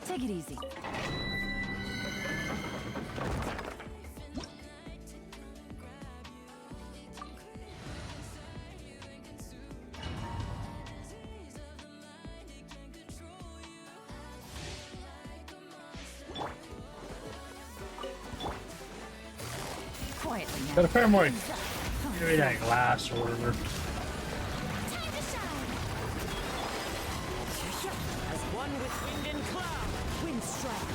Take it easy. Quietly now. Got a fair more. Give me that glass or whatever. As one with wind and cloud. Wind strike.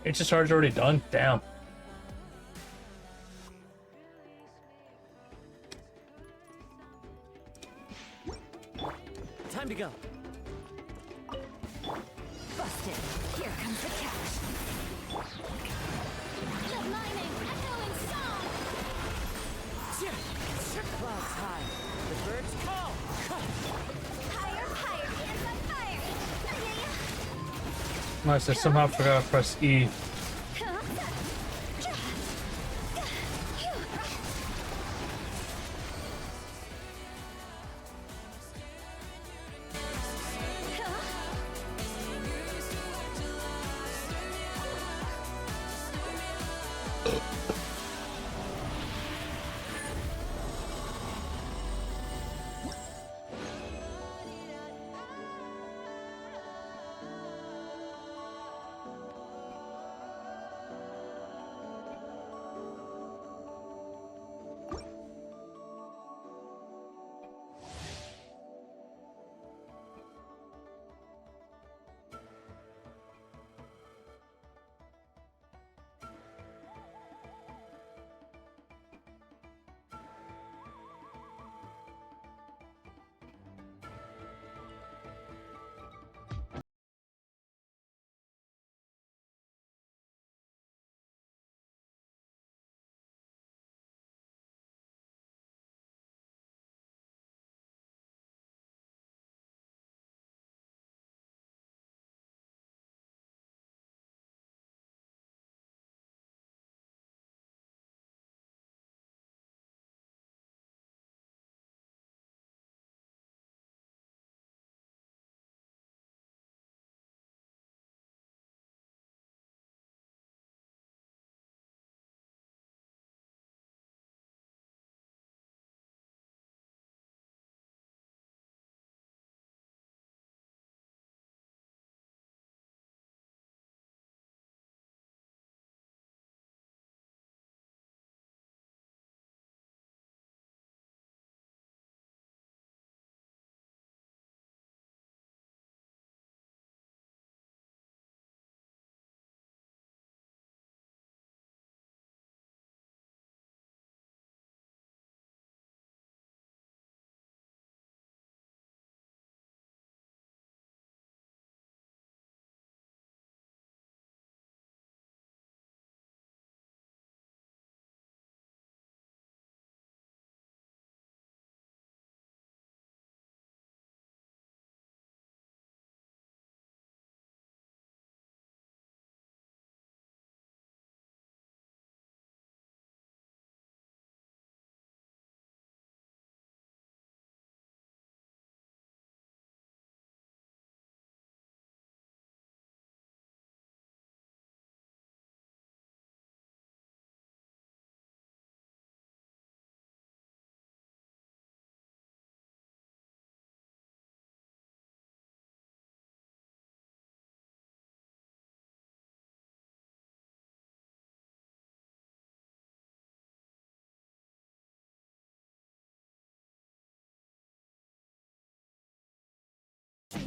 HSR's already done? Damn. Time to go. Busted. Here comes the catch. The mining echoing song. Clouds high. The birds call. Higher, higher, hands on fire. Nice, I somehow forgot to press E.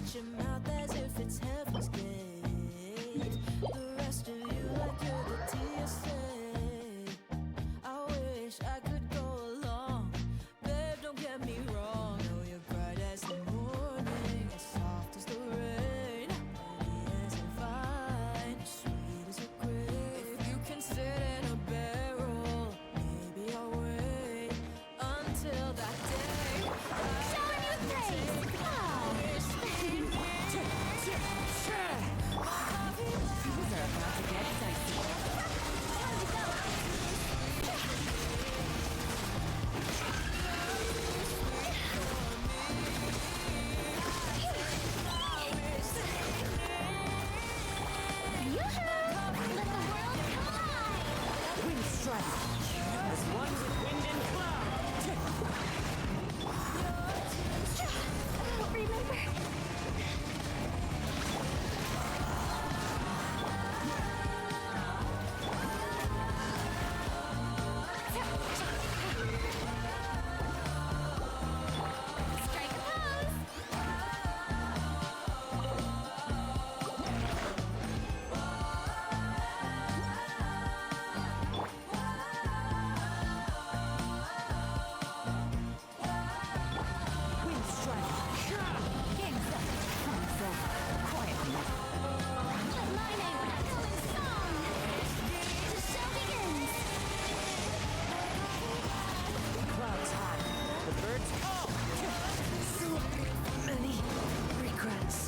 Watch your mouth as if it's heaven's gate. The rest of you like you're the TSA. I wish I could go along. Babe, don't get me wrong. Know you're bright as the morning, as soft as the rain, pretty as a vine, as sweet as a grape. If you can sit in a barrel, maybe I'll wait until that day. Showing you things. Things are about to get dicey. Let the world collide! Wind strike! As one with wind and cloud! Remember? Strike a pose! Wind strike. Game's up. Time's over. Quiet now. Let my name echo in song. The show begins. Clouds high. The birds call. So many regrets.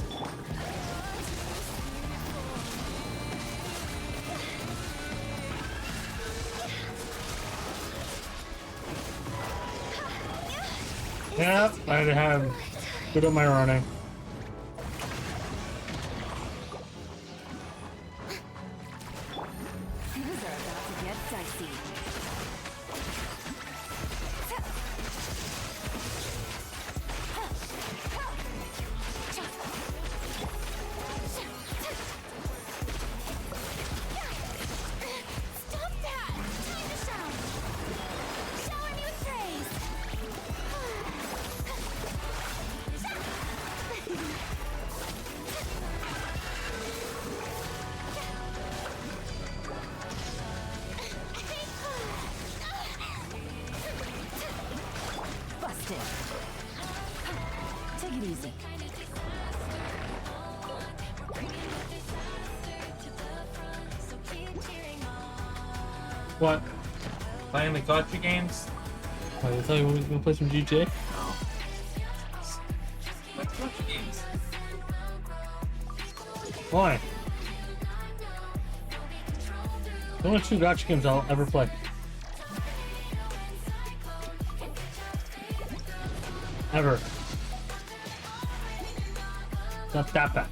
Yep, I have good at my running. Things are about to get dicey. Stop that! Time to shine! Shower me with praise! Busted! Take it easy. What? Playing the gotcha games? I tell you we're gonna play some GTA? What's gotcha games? Why? The only two gotcha games I'll ever play. Ever. It's not that bad.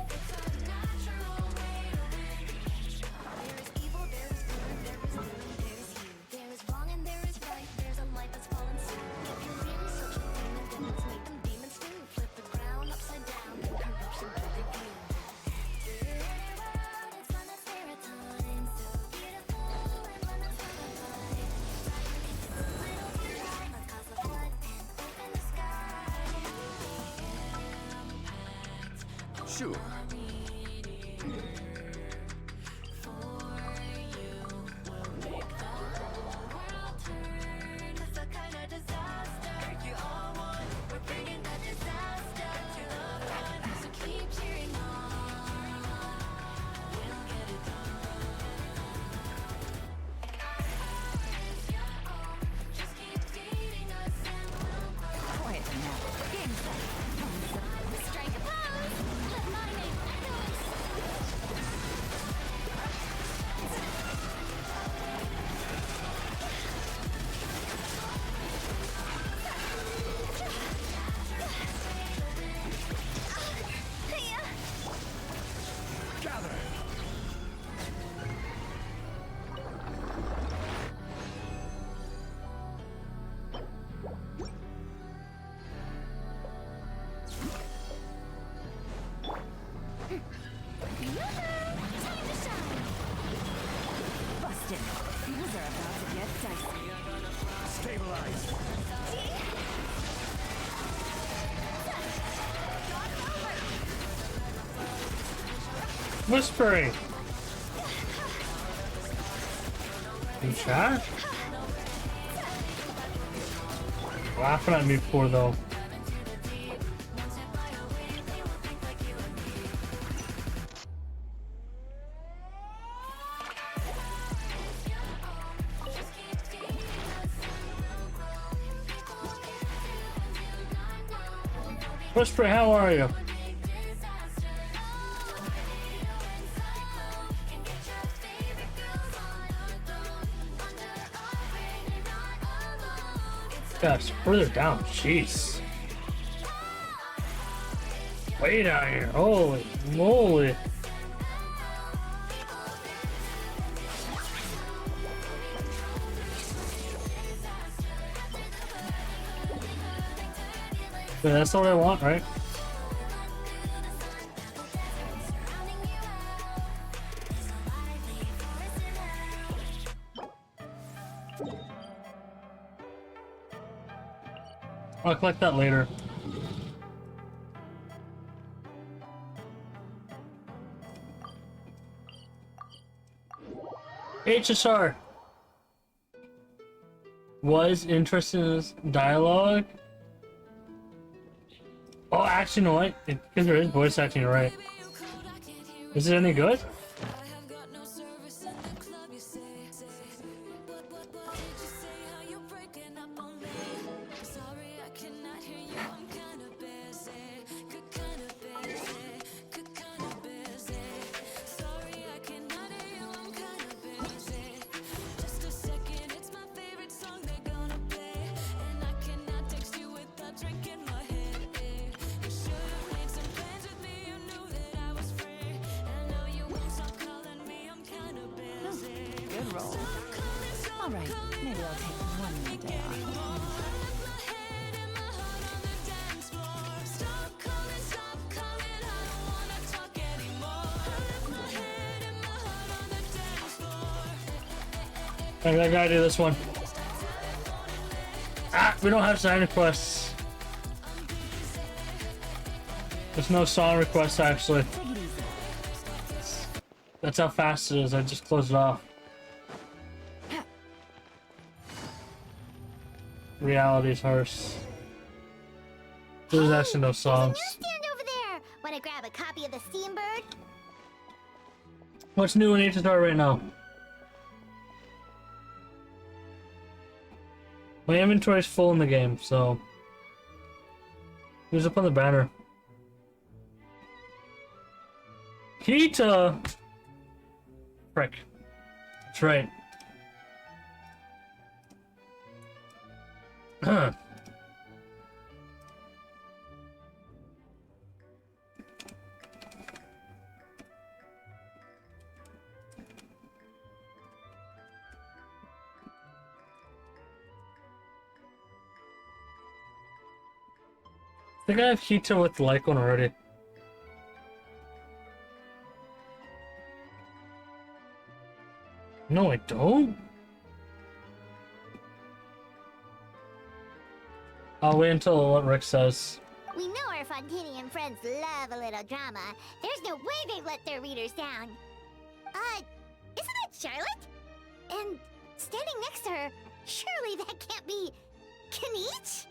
There is evil, there is good, there is good, there is you. There is wrong and there is right, there's a light that's fallen soon. If you're really such a demon, then let's make them demons too. Flip the crown upside down, and corruption through the view. It's one of their time, so beautiful, and one that's gonna fight. Little light, let's cause the flood and open the sky. Sure. It's the kind of disaster you all want. We're bringing that disaster to the front. So keep cheering on. We'll get it done. Just keep feeding us and we'll grow. Quiet now. Game's up. Time's up. Strike a pose. Let my name echo in Gather. time to shine. Busted. Things are about to get dicey. Stabilize. Whispering. In chat? Laughing at me before though. Whisper, how are you? Gosh, further down, jeez. Way down here, holy moly. But that's all I want, right? I'll collect that later. HSR was interested in this dialogue. Oh, actually, no, what? Because there is voice acting, you're right. Is it any good? Good roll. All right, maybe I'll take one more day off. I gotta do this one. Ah, we don't have side requests. There's no song requests actually. That's how fast it is. I just closed it off. Reality's harsh. There's actually no songs. Stand over there. Want to grab a copy of the Steambird? What's new in HSR right now? My inventory's full in the game, so who's up on the banner? Kita! Frick. That's right. I think I have Kita with the like one already. No, I don't. I'll wait until what Rick says. We know our Fontanian friends love a little drama. There's no way they've let their readers down. Isn't that Charlotte? And standing next to her, surely that can't be Kinich?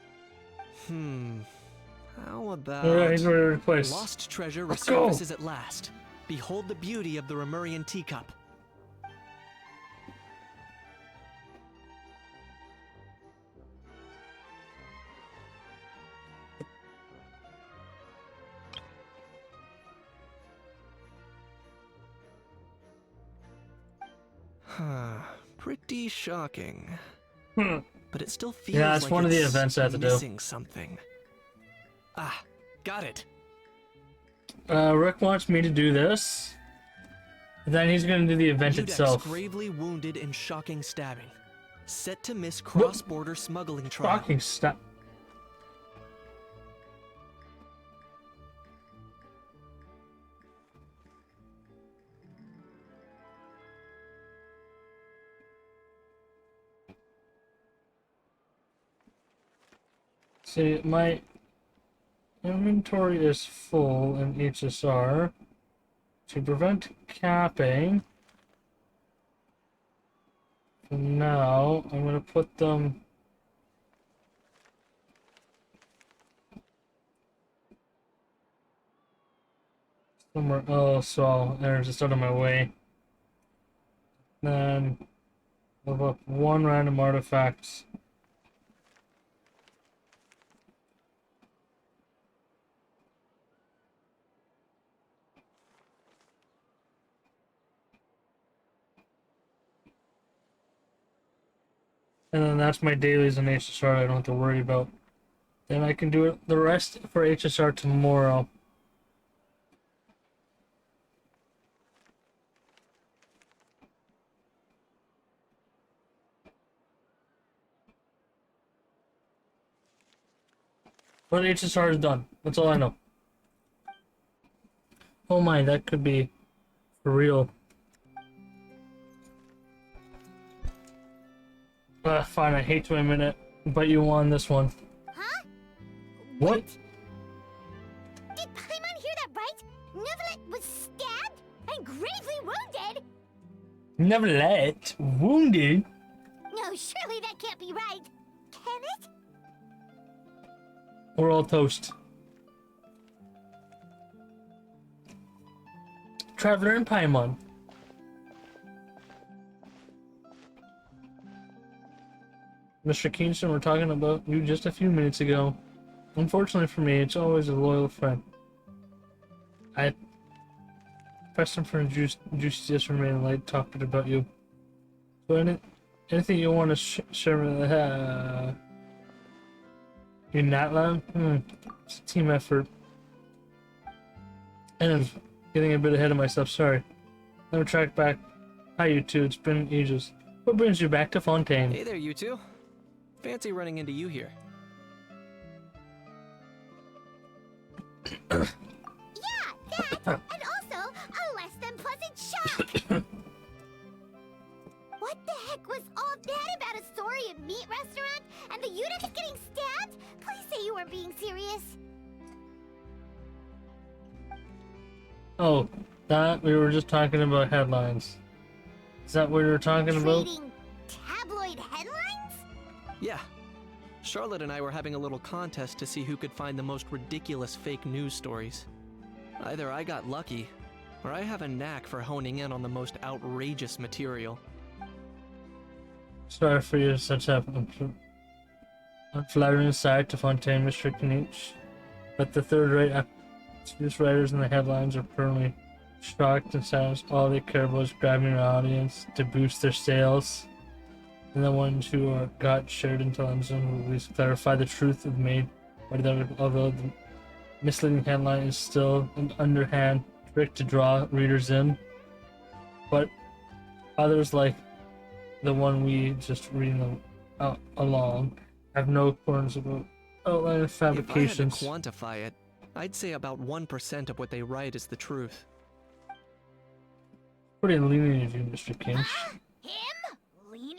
How about Alright, he's ready to replace. Lost treasure Let's go. resurfaces at last. Behold the beauty of the Remurian teacup. Pretty shocking. Hmm. But it still feels Yeah, it's like one of the it's events I have to do. missing something. Ah, got it. Rick wants me to do this. Then he's gonna do the event Udex itself. gravely wounded in shocking stabbing. Set to miss cross-border smuggling trial. Fucking stop. See, my inventory is full in HSR. To prevent capping, for now, I'm going to put them somewhere else, so they're just out of my way. Then level up one random artifact. And then that's my dailies in HSR I don't have to worry about. Then I can do it the rest for HSR tomorrow. But HSR is done. That's all I know. Oh my, that could be for real. Fine, I hate to admit it, but you won this one. Huh? What? Did Paimon hear that right? Neverlet was stabbed and gravely wounded? Never let wounded. No, surely that can't be right. Can it? We're all toast. Traveler and Paimon. Mr. Kingston, we're talking about you just a few minutes ago. Unfortunately for me, it's always a loyal friend. I pressed him for juice yesterday and light talked about you. So anything you want to share with you Natlan? It's a team effort. And I'm getting a bit ahead of myself, sorry. Let me track back. Hi you two, it's been ages. What brings you back to Fontaine? Hey there, you two. Fancy running into you here. Yeah, that, and also a less than pleasant shock. What the heck was all that about a Saurian meat restaurant and the eunuch getting stabbed? Please say you weren't being serious. Oh, that we were just talking about headlines. Is that what we were talking about? Trading tabloid headlines? Yeah. Charlotte and I were having a little contest to see who could find the most ridiculous fake news stories. Either I got lucky, or I have a knack for honing in on the most outrageous material. Sorry for you such a unflattering side to Fontaine, Mr. Knooch. But the third-rate news writers in the headlines are permanently shocked and silenced. All they care about is grabbing an audience to boost their sales. And the ones who got shared intelligence will at least clarify the truth of made, although the misleading headline is still an underhand trick to draw readers in. But others, like the one we just reading along, have no qualms about outline fabrications. If I had to quantify it, I'd say about 1% of what they write is the truth. Pretty lenient of you, Mr. Kinch. Him? Lenient?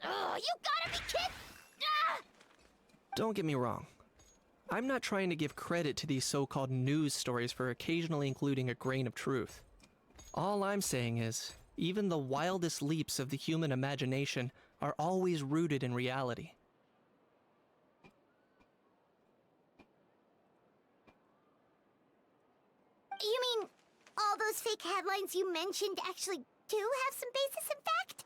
Oh, you gotta be kidding! Ah! Don't get me wrong. I'm not trying to give credit to these so-called news stories for occasionally including a grain of truth. All I'm saying is, even the wildest leaps of the human imagination are always rooted in reality. You mean all those fake headlines you mentioned actually do have some basis in fact?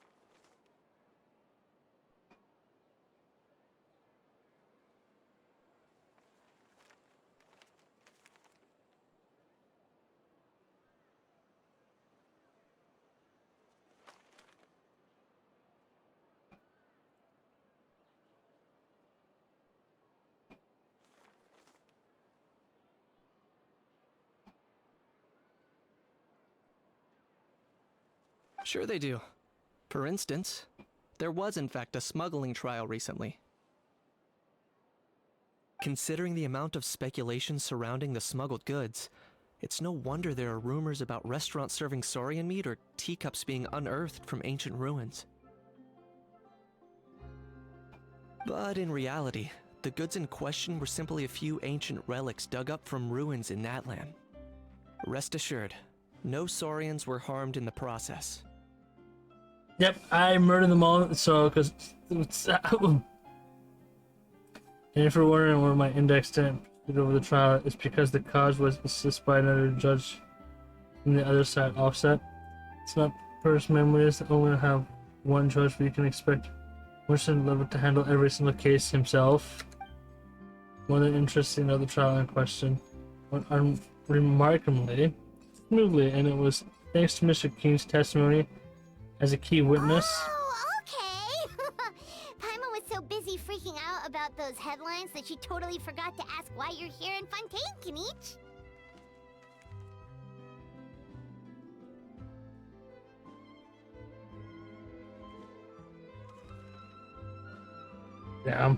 Sure they do. For instance, there was in fact a smuggling trial recently. Considering the amount of speculation surrounding the smuggled goods, it's no wonder there are rumors about restaurants serving saurian meat or teacups being unearthed from ancient ruins. But in reality, the goods in question were simply a few ancient relics dug up from ruins in Natlan. Rest assured, No Saurians were harmed in the process. Yep, I murdered them all. So, because and if you're wondering where my index didn't proceed over the trial, it's because the cause was assisted by another judge on the other side offset. It's not first memories that only have one judge, but you can expect Winston Levitt to handle every single case himself. More than interesting of the trial in question went remarkably smoothly, and it was thanks to Mr. Keene's testimony as a key witness. Oh, okay. Paimon was so busy freaking out about those headlines that she totally forgot to ask why you're here in Fontaine, Kinich. Yeah.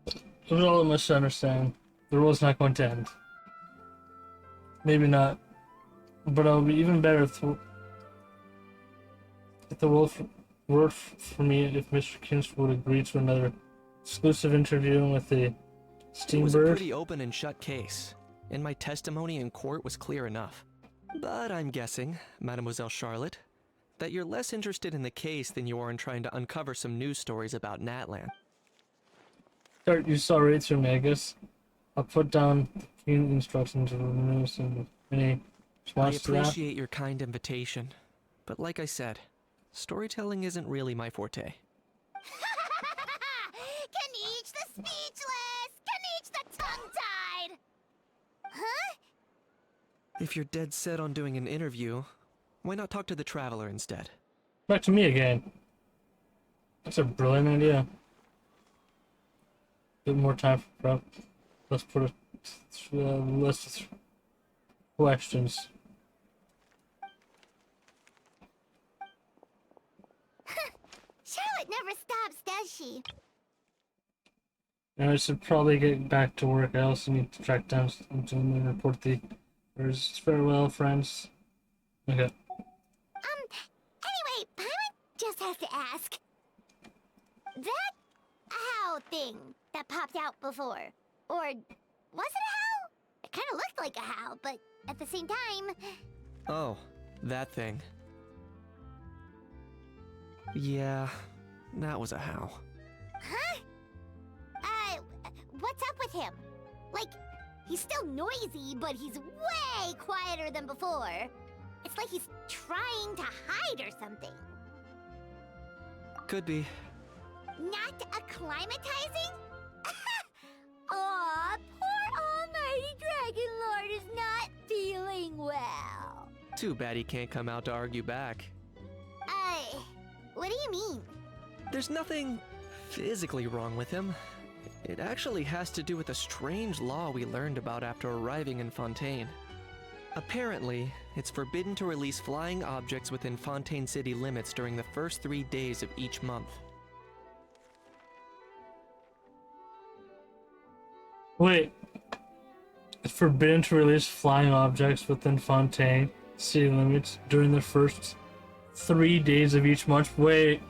It was all a misunderstanding. The world's not going to end. Maybe not. But it'll be even better if the world worked for me if Mr. Kings would agree to another exclusive interview with the It was a Steambird. pretty open and shut case, and my testimony in court was clear enough. But I'm guessing, Mademoiselle Charlotte, that you're less interested in the case than you are in trying to uncover some news stories about Natlan. You saw right through me, I guess. I'll put down the King instructions of the news and any I response to that. appreciate your kind invitation, but like I said, storytelling isn't really my forte. Kinich the speechless! Kinich the tongue-tied! Huh? If you're dead set on doing an interview, why not talk to the Traveler instead? Back to me again. That's a brilliant idea. Bit more time for prep. Let's put a list of questions. Charlotte never stops, does she? And I should probably get back to work. I also need to track down something and report the farewell, friends. Okay. Anyway, Paimon just has to ask. That how thing that popped out before, or was it a how? It kind of looked like a how, but at the same time, Oh, that thing. Yeah, that was a how. huh? What's up with him? Like, he's still noisy, but he's way quieter than before. It's like he's trying to hide or something. Could be. Not acclimatizing? Aw, poor Almighty Dragon Lord is not feeling well. Too bad he can't come out to argue back. What do you mean? There's nothing physically wrong with him. It actually has to do with a strange law we learned about after arriving in Fontaine. Apparently, it's forbidden to release flying objects within Fontaine city limits during the first 3 days of each month. Wait. It's forbidden to release flying objects within Fontaine city limits during the first 3 days of each month. Wait.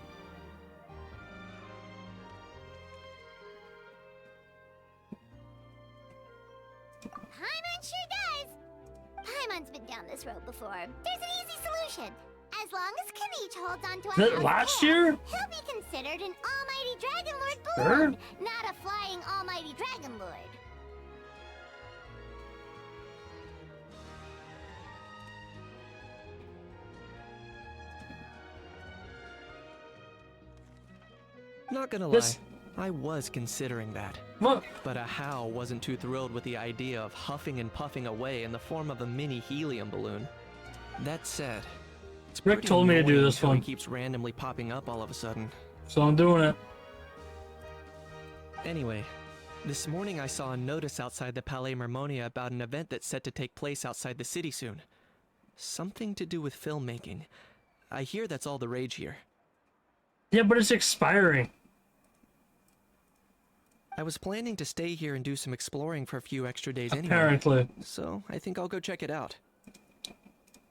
Paimon sure does. Paimon's been down this road before. There's an easy solution. As long as Kinich holds on to That a house last cat, year? he'll be considered an Almighty Dragon Lord Sure. born, not a flying Almighty Dragon Lord. Not gonna This- lie, I was considering that. What? But a How wasn't too thrilled with the idea of huffing and puffing away in the form of a mini helium balloon. That said, it's Rick pretty told me to do annoying this how one. he keeps randomly popping up all of a sudden. So I'm doing it. Anyway, this morning I saw a notice outside the Palais Mermonia about an event that's set to take place outside the city soon. Something to do with filmmaking. I hear that's all the rage here. Yeah, but it's expiring. I was planning to stay here and do some exploring for a few extra days anyway. Apparently. So I think I'll go check it out.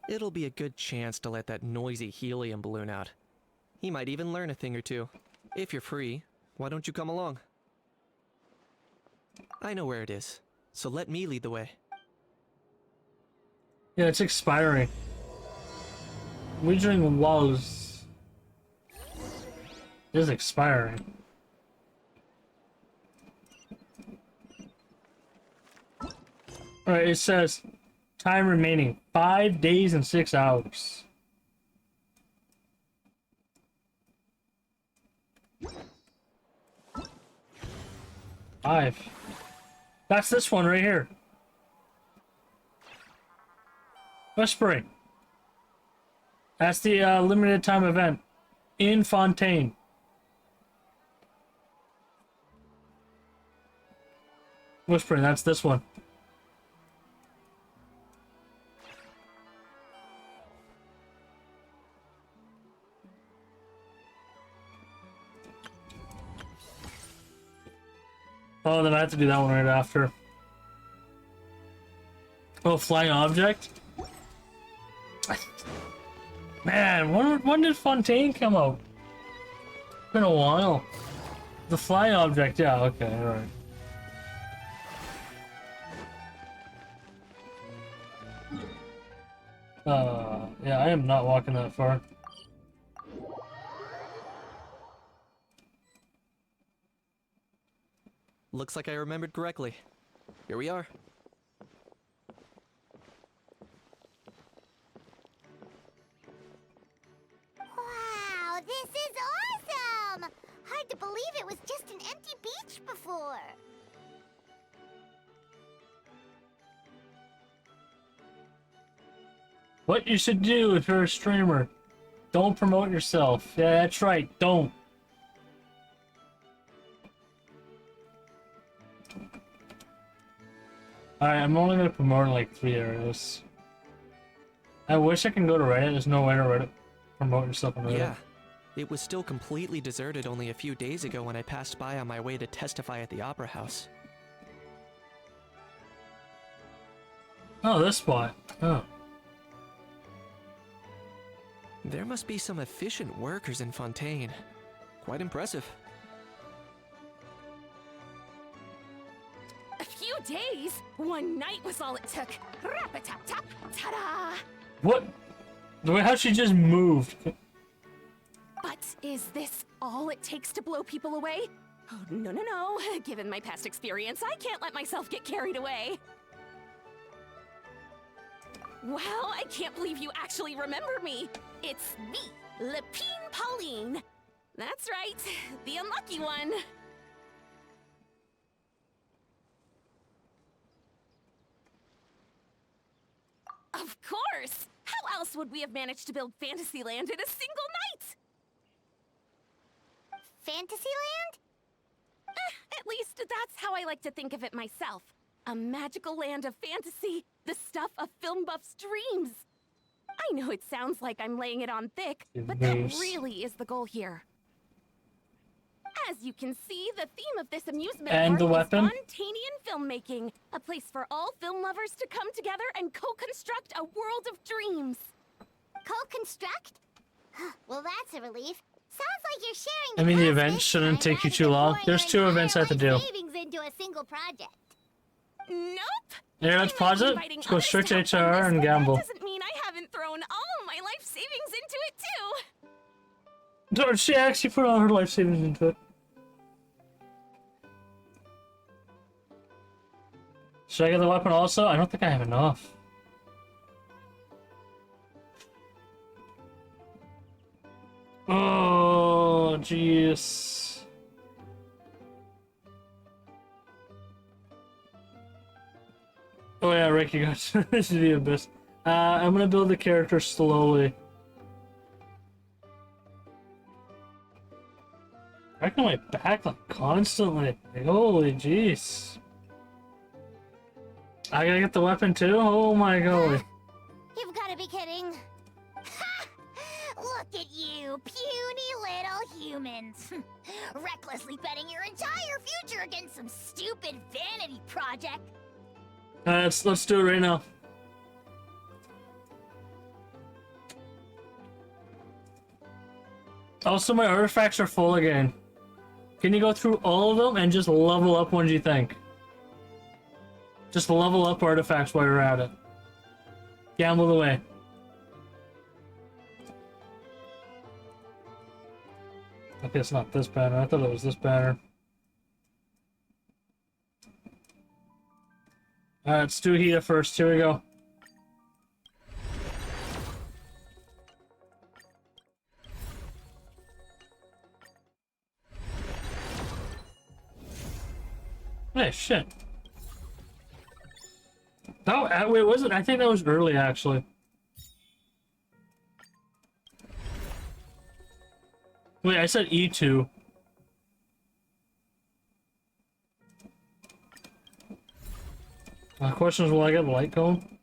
It'll be a good chance to let that noisy helium balloon out. He might even learn a thing or two. If you're free, why don't you come along? I know where it is, so let me lead the way. Yeah, it's expiring. Wizarding Walls is expiring. Alright, it says time remaining 5 days and 6 hours. Five. That's this one right here. Whispering. That's the limited time event in Fontaine. Whispering, that's this one. Oh, then I have to do that one right after. Oh, flying object? Man, when did Fontaine come out? It's been a while. The flying object, yeah, okay, alright. Yeah, I am not walking that far. Looks like I remembered correctly. Here we are. Wow, this is awesome! Hard to believe it was just an empty beach before. What you should do if you're a streamer, don't promote yourself. Yeah, that's right, don't. Alright, I'm only gonna promote in like 3 areas. I wish I can go to Reddit. There's no way to Reddit. Promote yourself on Reddit. Yeah. It was still completely deserted only a few days ago when I passed by on my way to testify at the Opera House. Oh, this spot. Oh. There must be some efficient workers in Fontaine. Quite impressive. A few days? One night was all it took. Rap-a-tap-tap, ta-da! What? The way how she just moved. But is this all it takes to blow people away? Oh, no, no, no. Given my past experience, I can't let myself get carried away. Wow, I can't believe you actually remember me. It's me, Lepine Pauline. That's right, the unlucky one. Of course! How else would we have managed to build Fantasyland in a single night? Fantasyland? At least that's how I like to think of it myself. A magical land of fantasy, the stuff of film buffs' dreams. I know it sounds like I'm laying it on thick, but that Nice. really is the goal here. As you can see, the theme of this amusement And the park is weapon? Fontanian filmmaking, a place for all film lovers to come together and co-construct a world of dreams. Co-construct? Well, that's a relief. Sounds like you're sharing I mean, the cost event this shouldn't time take you rather too than long. pouring There's your 2 events I have to entire do. life savings into a single project. Nope. Here, let's I might pause be it. inviting Let's go others straight to help on HR this, and but gamble. That doesn't mean I haven't thrown all my life savings into it too. She actually put all her life savings into it. Should I get the weapon also? I don't think I have enough. Oh, jeez. Oh yeah, Ricky got this is the abyss. I'm gonna build the character slowly. I can my back like constantly. Like, holy jeez. I gotta get the weapon too? Oh my golly. You've got to be kidding. Ha! Look at you, puny little humans. Recklessly betting your entire future against some stupid vanity project. Let's do it right now. Also, my artifacts are full again. Can you go through all of them and just level up ones you think? Just level up artifacts while you're at it. Gamble away. Okay, it's not this banner. I thought it was this banner. Alright, let's do Hita first. Here we go. Hey, shit. Oh, wait, was it? I think that was early, actually. Wait, I said E2. My question is, will I get the light cone?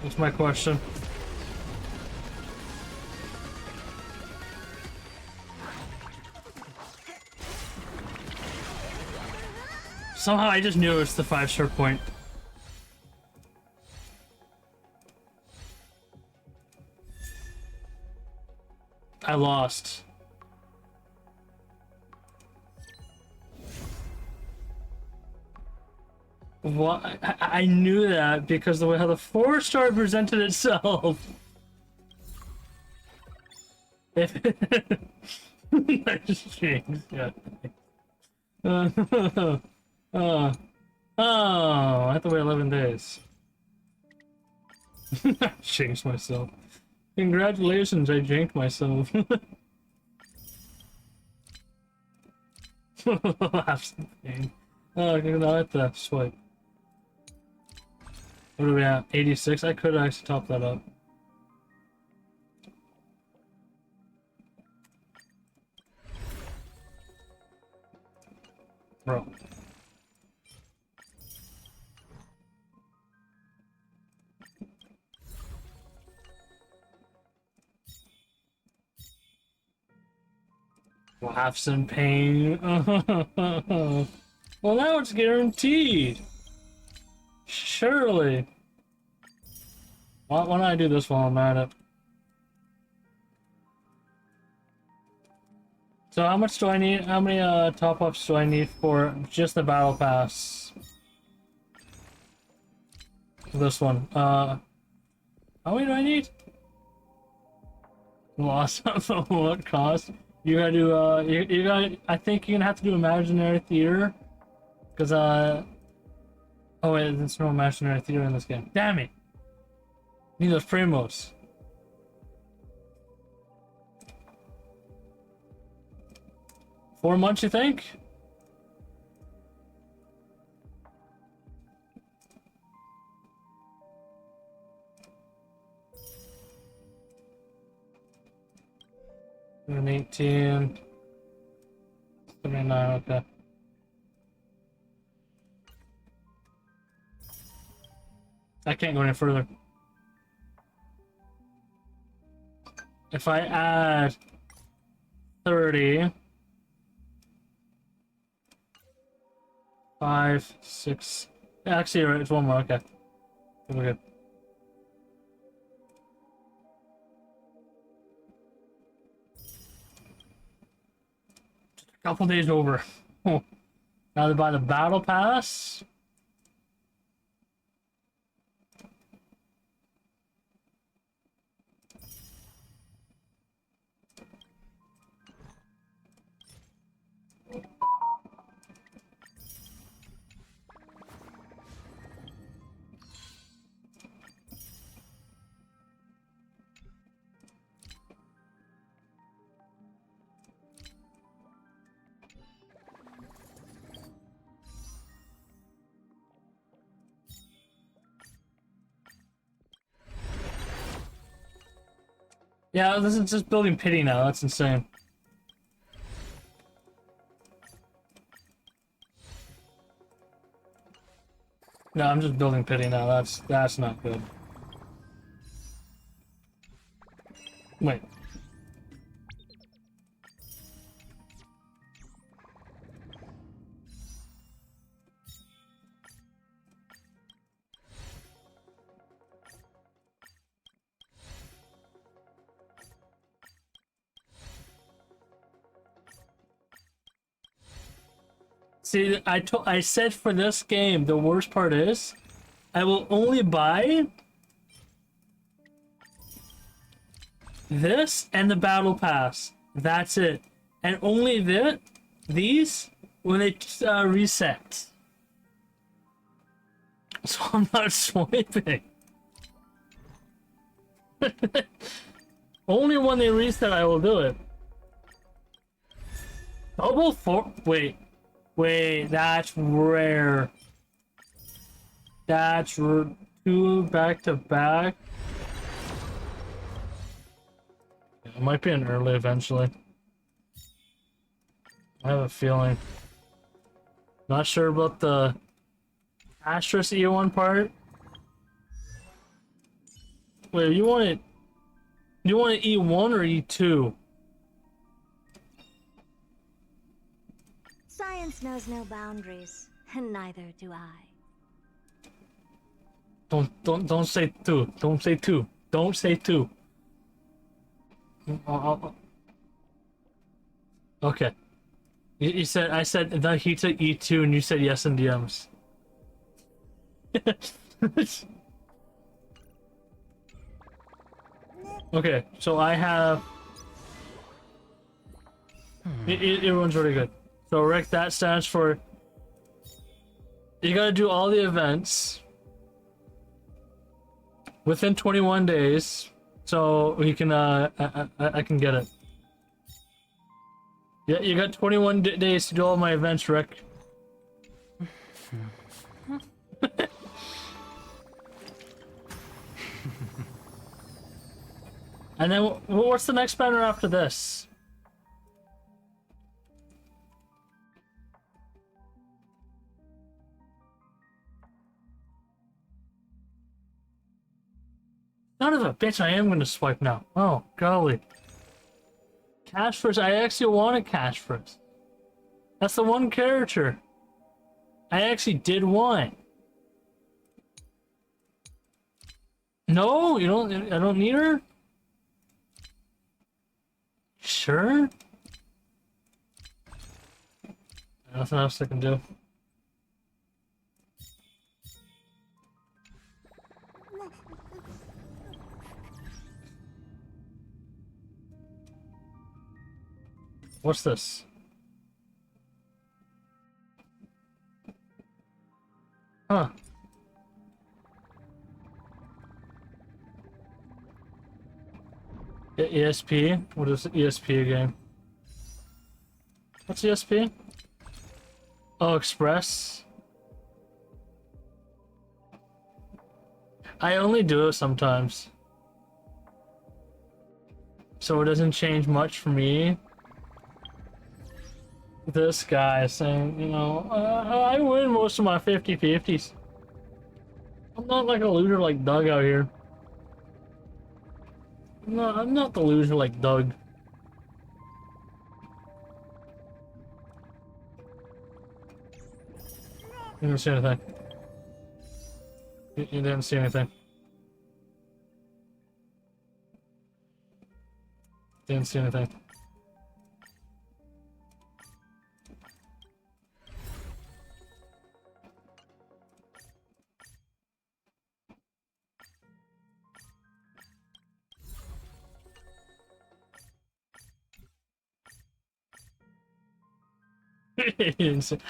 That's my question. Somehow I just knew it was the 5-star point. I lost. What? I knew that because the way how the 4-star presented itself. If I just changed, yeah. Oh, I have to wait 11 days. I changed myself. Congratulations, I janked myself. Have some pain. Oh, now I have to swipe. What are we at? 86? I could actually top that up. Bro. We'll have some pain. Well, now it's guaranteed. Surely. Why don't I do this while I'm at it? So how much do I need? How many top-ups do I need for just the battle pass? This one. How many do I need? Lost at what cost? You gotta do you gotta, I think you're gonna have to do imaginary theater. Cause oh wait, there's no imaginary theater in this game. Damn it! Need those primos. Four months, you think? And 18. 79, okay. I can't go any further. If I add 30, 5, 6, actually, you're right, it's one more, okay. We're good. Couple days over. Now to buy the battle pass. Yeah, this is just building pity now. That's insane. No, I'm just building pity now. That's not good. Wait. See, I said for this game, the worst part is, I will only buy this and the battle pass. That's it, and only these when it resets. So I'm not swiping. Only when they reset, I will do it. Double four. Wait, that's rare. That's two back to back. It might be an early eventually. I have a feeling. Not sure about the Asterisk E1 part. Wait, you want it E1 or E2? Science knows no boundaries, and neither do I. Don't say two. Don't say two. Don't say two. Okay. You said I said that he took E2 and you said yes in DMs. Okay, so I have. It runs really good. So Rick, that stands for. You gotta do all the events within 21 days, so we can I can get it. Yeah, you got 21 days to do all my events, Rick. And then what's the next banner after this? Son of a bitch, I am gonna swipe now. Oh, golly. Cash first. I actually wanted cash first. That's the one character I actually did want. No, you don't. I don't need her. Sure. Nothing else I can do. What's this? Huh. ESP? What is ESP again? What's ESP? Oh, Express. I only do it sometimes. So it doesn't change much for me. This guy saying, you know, I win most of my 50-50s. I'm not like a loser like Doug out here. No, I'm not the loser like Doug. You didn't see anything. You didn't see anything. Didn't see anything.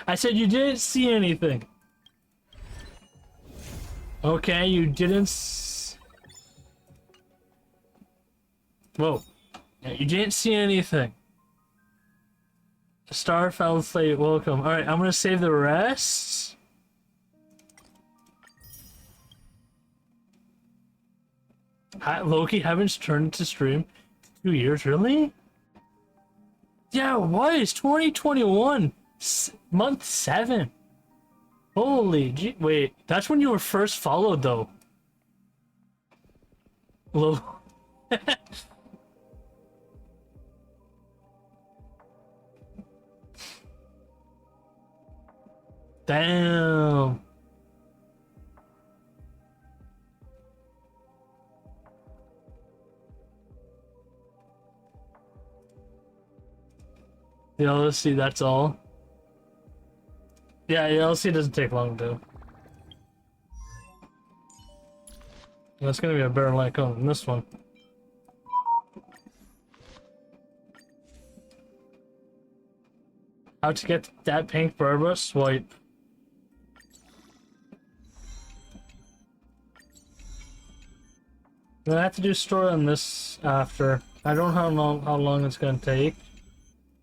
I said you didn't see anything. Okay, you didn't Whoa. Yeah, you didn't see anything. Starfell Slate, welcome. Alright, I'm gonna save the rest. Loki, haven't turned to stream 2 years, really? Yeah, it was 2021, month 7. Holy gee, wait, that's when you were first followed though. Damn. Yeah, let's see, that's all. Yeah, LC doesn't take long to do. That's gonna be a better light cone than this one. How to get that pink Barba? Swipe. Then I have to do story on this after. I don't know how long it's gonna take.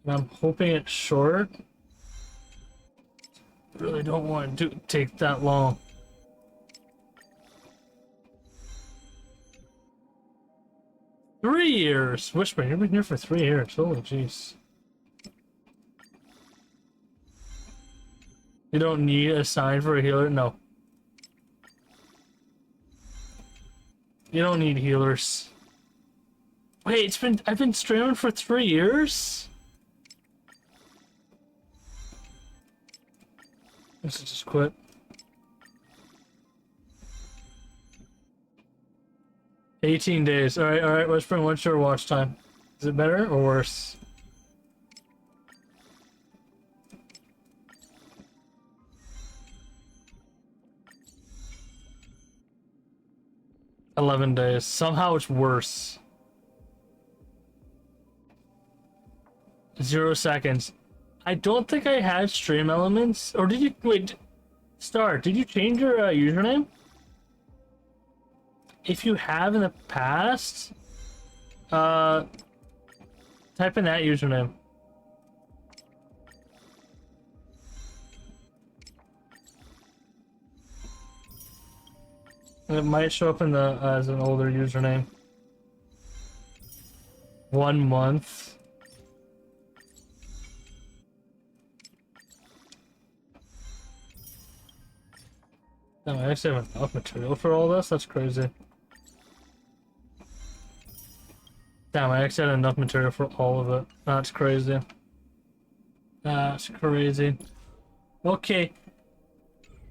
And I'm hoping it's short. Really don't want it to take that long. $3 years! Whisper, you've been here for 3 years. Holy jeez. You don't need a sign for a healer? No. You don't need healers. Wait, I've been streaming for 3 years? Let's just quit. $18 days. Alright, Whispering, what's your watch time? Is it better or worse? $11 days. Somehow it's worse. 0 seconds. I don't think I had stream elements. Or did you... Wait. Star, did you change your username? If you have in the past, type in that username. It might show up in the as an older username. 1 month. No, I actually have enough material for all this? That's crazy. Damn, I actually had enough material for all of it. That's crazy. That's crazy. Okay.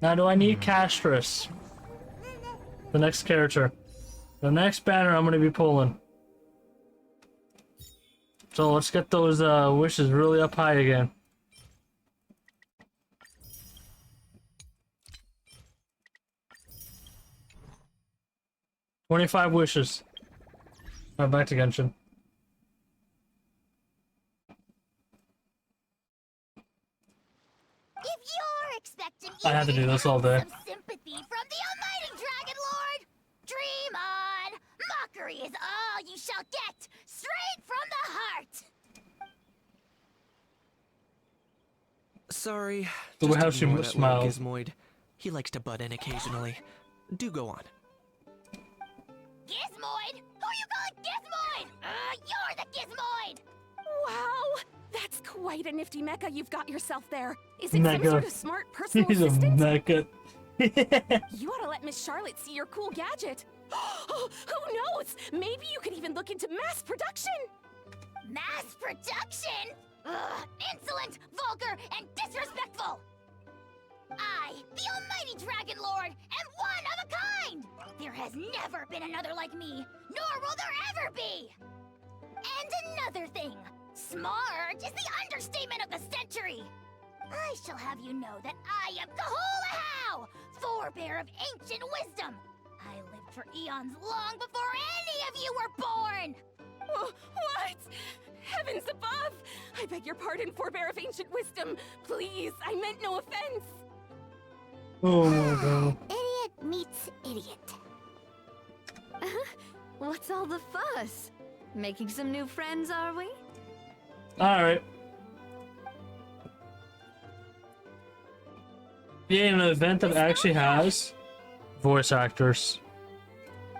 Now do I need Castris? The next character. The next banner I'm gonna be pulling. So let's get those wishes really up high again. $25 wishes. Alright, back to Genshin. If you're expecting I had to do this all day. some sympathy from the almighty Dragon Lord, dream on. Mockery is all you shall get, straight from the heart. Sorry. The way just how she ignore that little smiles. Gizmoid. He likes to butt in occasionally. Do go on. Gizmoid? Who you calling Gizmoid? You're the Gizmoid. Wow! That's quite a nifty mecha you've got yourself there. Is it Mecha. some sort of smart personal He's a assistant? mecha. You ought to let Miss Charlotte see your cool gadget. Who knows? Maybe you could even look into mass production. Mass production? Ugh, insolent, vulgar, and disrespectful! I, the almighty Dragon Lord, am one of a kind! There has never been another like me, nor will there ever be! And another thing, smart is the understatement of the century! I shall have you know that I am Kahulahau, forebear of ancient wisdom! I lived for eons long before any of you were born! What? Heavens above! I beg your pardon, forebear of ancient wisdom. Please, I meant no offense. Oh my god. Idiot meets idiot. What's all the fuss? Making some new friends, are we? Alright. Yeah, an event that actually has voice actors.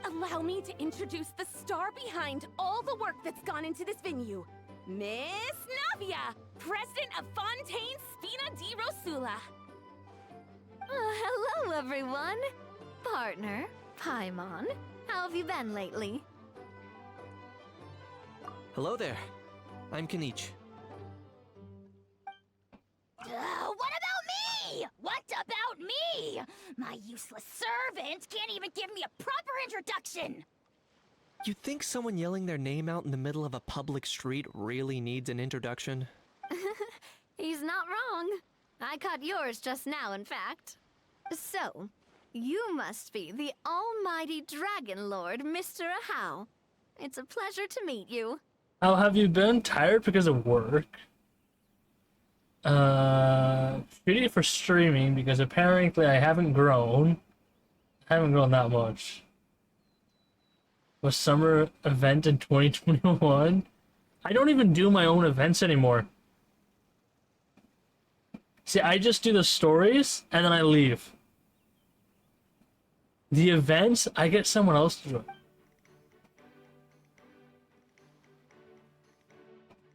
Allow me to introduce the star behind all the work that's gone into this venue. Miss Navia, president of Fontaine Spina di Rosula. Hello, everyone. Partner, Paimon. How have you been lately? Hello there. I'm Kanich. What about me? What about me? My useless servant can't even give me a proper introduction. You think someone yelling their name out in the middle of a public street really needs an introduction? He's not wrong. I caught yours just now, in fact. So, you must be the almighty Dragon Lord, Mr. Ahau. It's a pleasure to meet you. How have you been? Tired because of work? Shitty for streaming because apparently I haven't grown. I haven't grown that much. Was summer event in 2021? I don't even do my own events anymore. See, I just do the stories and then I leave. The events, I get someone else to do it.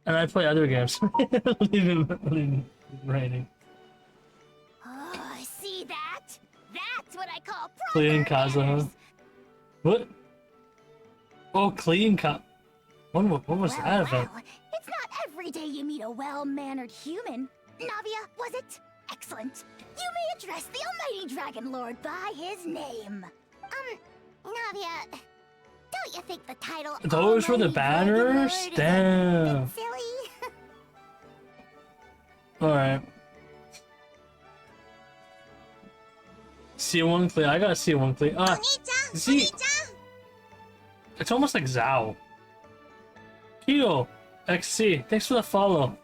And I play other games. Leave raining. Oh, see that? That's what I call Clean proper Kaza. manners. What? Oh, clean Kaza. What was that event? Well, it's not every day you meet a well-mannered human. Navia, was it? Excellent. You may address the almighty Dragon Lord by his name. Navia, don't you think the title Those were the Almighty Dragon Lord banners? is a Damn. bit silly? Alright. C1 clear. I got C1 clear. See, it's almost like Zao. Kyo, XC, thanks for the follow.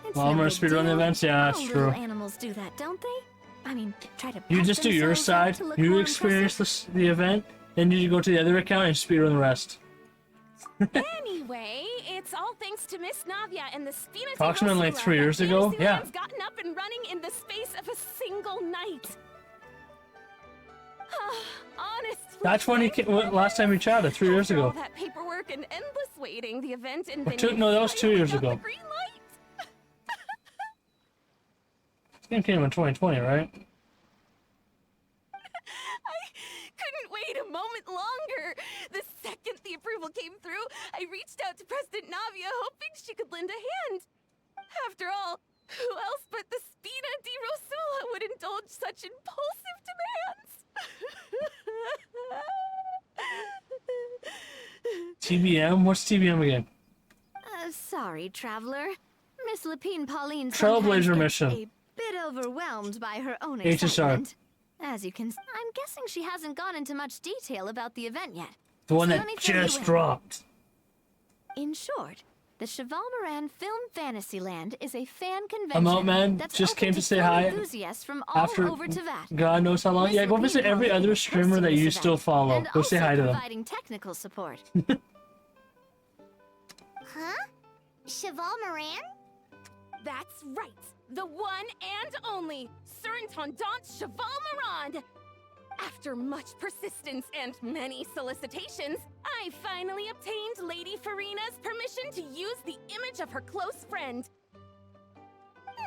It's Well, I'm no gonna big speedrun the deal. events. Yeah, All that's little true. animals do that, don't they? I mean, try to. You pep just do your themselves up side. to look You more experience impressive. the event, then you go to the other account and speedrun the rest. Anyway, it's all thanks to Miss Navia and the Spina Approximately Rosula 3 years that ago? Fantasyland's Yeah. gotten up and running in the space of a single night. Honestly, That's when he thank came, last time we chatted, 3 years After all ago. that paperwork and endless waiting, the event and Or no, that was 2 years ago. The green light. This game came in 2020, right? I couldn't wait a moment longer. The second the approval came through, I reached out to President Navia, hoping she could lend a hand. After all, who else but the Spina di Rosula would indulge such impulsive demands? TBM? What's TBM again? Sorry, traveler. Miss Lapine Pauline Trailblazer sometimes mission. gets a bit overwhelmed by her own HSR. excitement. As you can, I'm guessing she hasn't gone into much detail about the event yet. The one So that let me fill you just in. dropped. In short, the Cheval Moran Film Fantasyland is a fan convention I'm out, man. that's Just open came to say film hi enthusiasts from all after over Teyvat. God knows how long. Miss Yeah, go Lapine visit every Pauline other is streamer hosting that this you event, still follow. and Go say also hi to them. providing technical support. Huh? Cheval Moran? That's right, the one and only Sir Intendant Cheval Moran. After much persistence and many solicitations, I finally obtained Lady Farina's permission to use the image of her close friend.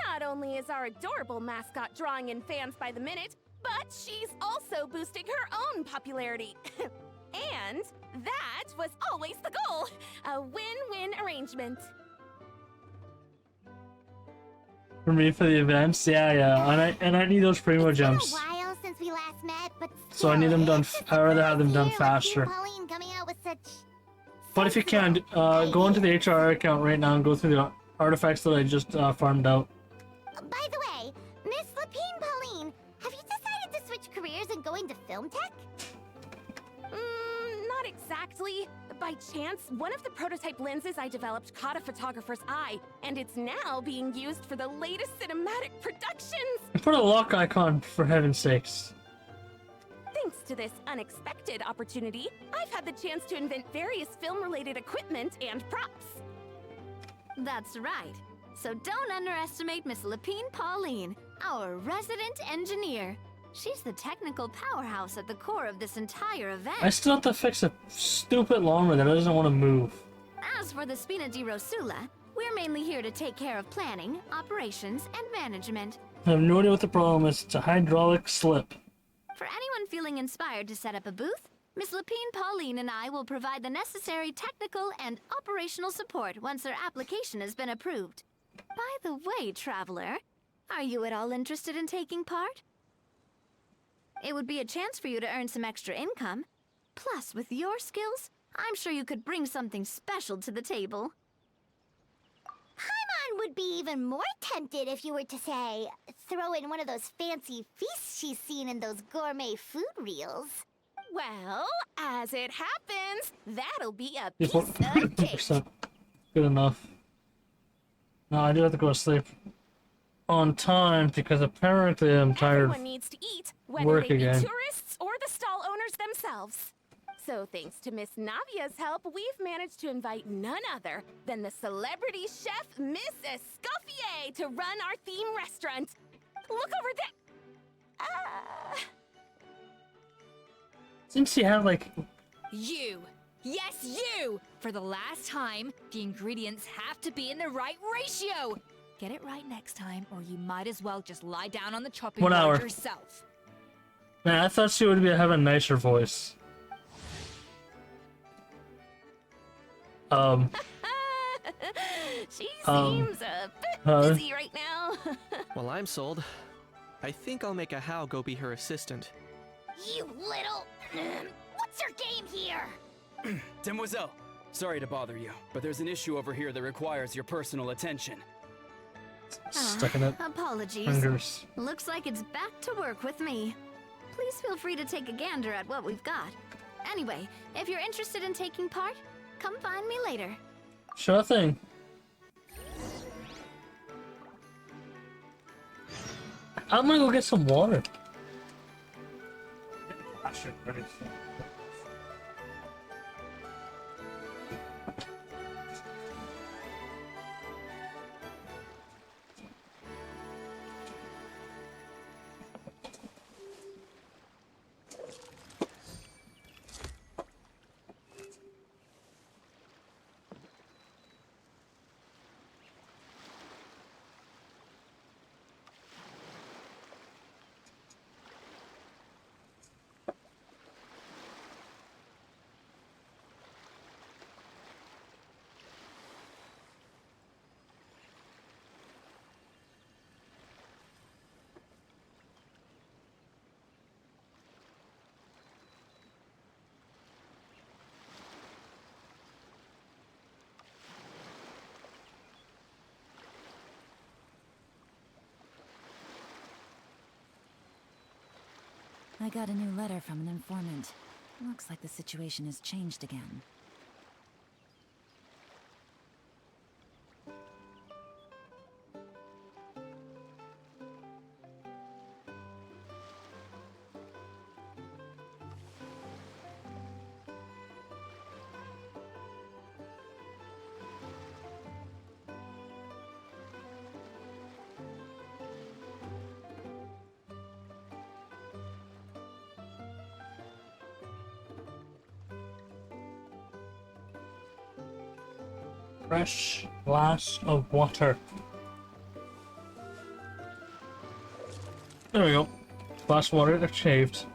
Not only is our adorable mascot drawing in fans by the minute, but she's also boosting her own popularity. And that was always the goal, a win-win arrangement. For me, for the events, yeah. And I need those primo It's been gems. a while since we last met, but So I need them still, done. it's just I'd rather have them done nice to faster. hear Lapine Pauline coming out with such But if you can, sensible go into the ideas. HR account right now and go through the artifacts that I just farmed out. By the way, Miss Lapine Pauline, have you decided to switch careers and go into film tech? Not exactly. By chance, one of the prototype lenses I developed caught a photographer's eye, and it's now being used for the latest cinematic productions. Put a lock icon, for heaven's sakes. Thanks to this unexpected opportunity, I've had the chance to invent various film-related equipment and props. That's right. So don't underestimate Miss Lapine Pauline, our resident engineer. She's the technical powerhouse at the core of this entire event. I still have to fix a stupid lawnmower that doesn't want to move. As for the Spina di Rosula, we're mainly here to take care of planning, operations, and management. I have no idea what the problem is. It's a hydraulic slip. For anyone feeling inspired to set up a booth, Miss Lapine Pauline and I will provide the necessary technical and operational support once their application has been approved. By the way, traveler, are you at all interested in taking part? It would be a chance for you to earn some extra income. Plus, with your skills, I'm sure you could bring something special to the table. I'm on would be even more tempted if you were to say, throw in one of those fancy feasts she's seen in those gourmet food reels. Well, as it happens, that'll be a Yeah, piece of cake. 50%. Good enough. Now I do have to go to sleep on time because apparently I'm tired Everyone of needs to eat, whether work they be again. tourists or the stall owners themselves. So thanks to Miss Navia's help, we've managed to invite none other than the celebrity chef Miss Escoffier to run our theme restaurant. Look over there. Since you have like You! Yes, you! For the last time, the ingredients have to be in the right ratio! Get it right next time, or you might as well just lie down on the chopping 1 board hour. yourself. Man, I thought she would have a nicer voice. She seems a bit busy right now. Well, I'm sold. I think I'll make a Hal go be her assistant. You little... What's your game here? Demoiselle, sorry to bother you, but there's an issue over here that requires your personal attention. Stuck in it. Apologies. Fingers. Looks like it's back to work with me. Please feel free to take a gander at what we've got. Anyway, if you're interested in taking part, come find me later. Sure thing. I'm gonna go get some water. I got a new letter from an informant. Looks like the situation has changed again. Fresh glass of water. There we go. Glass of water achieved.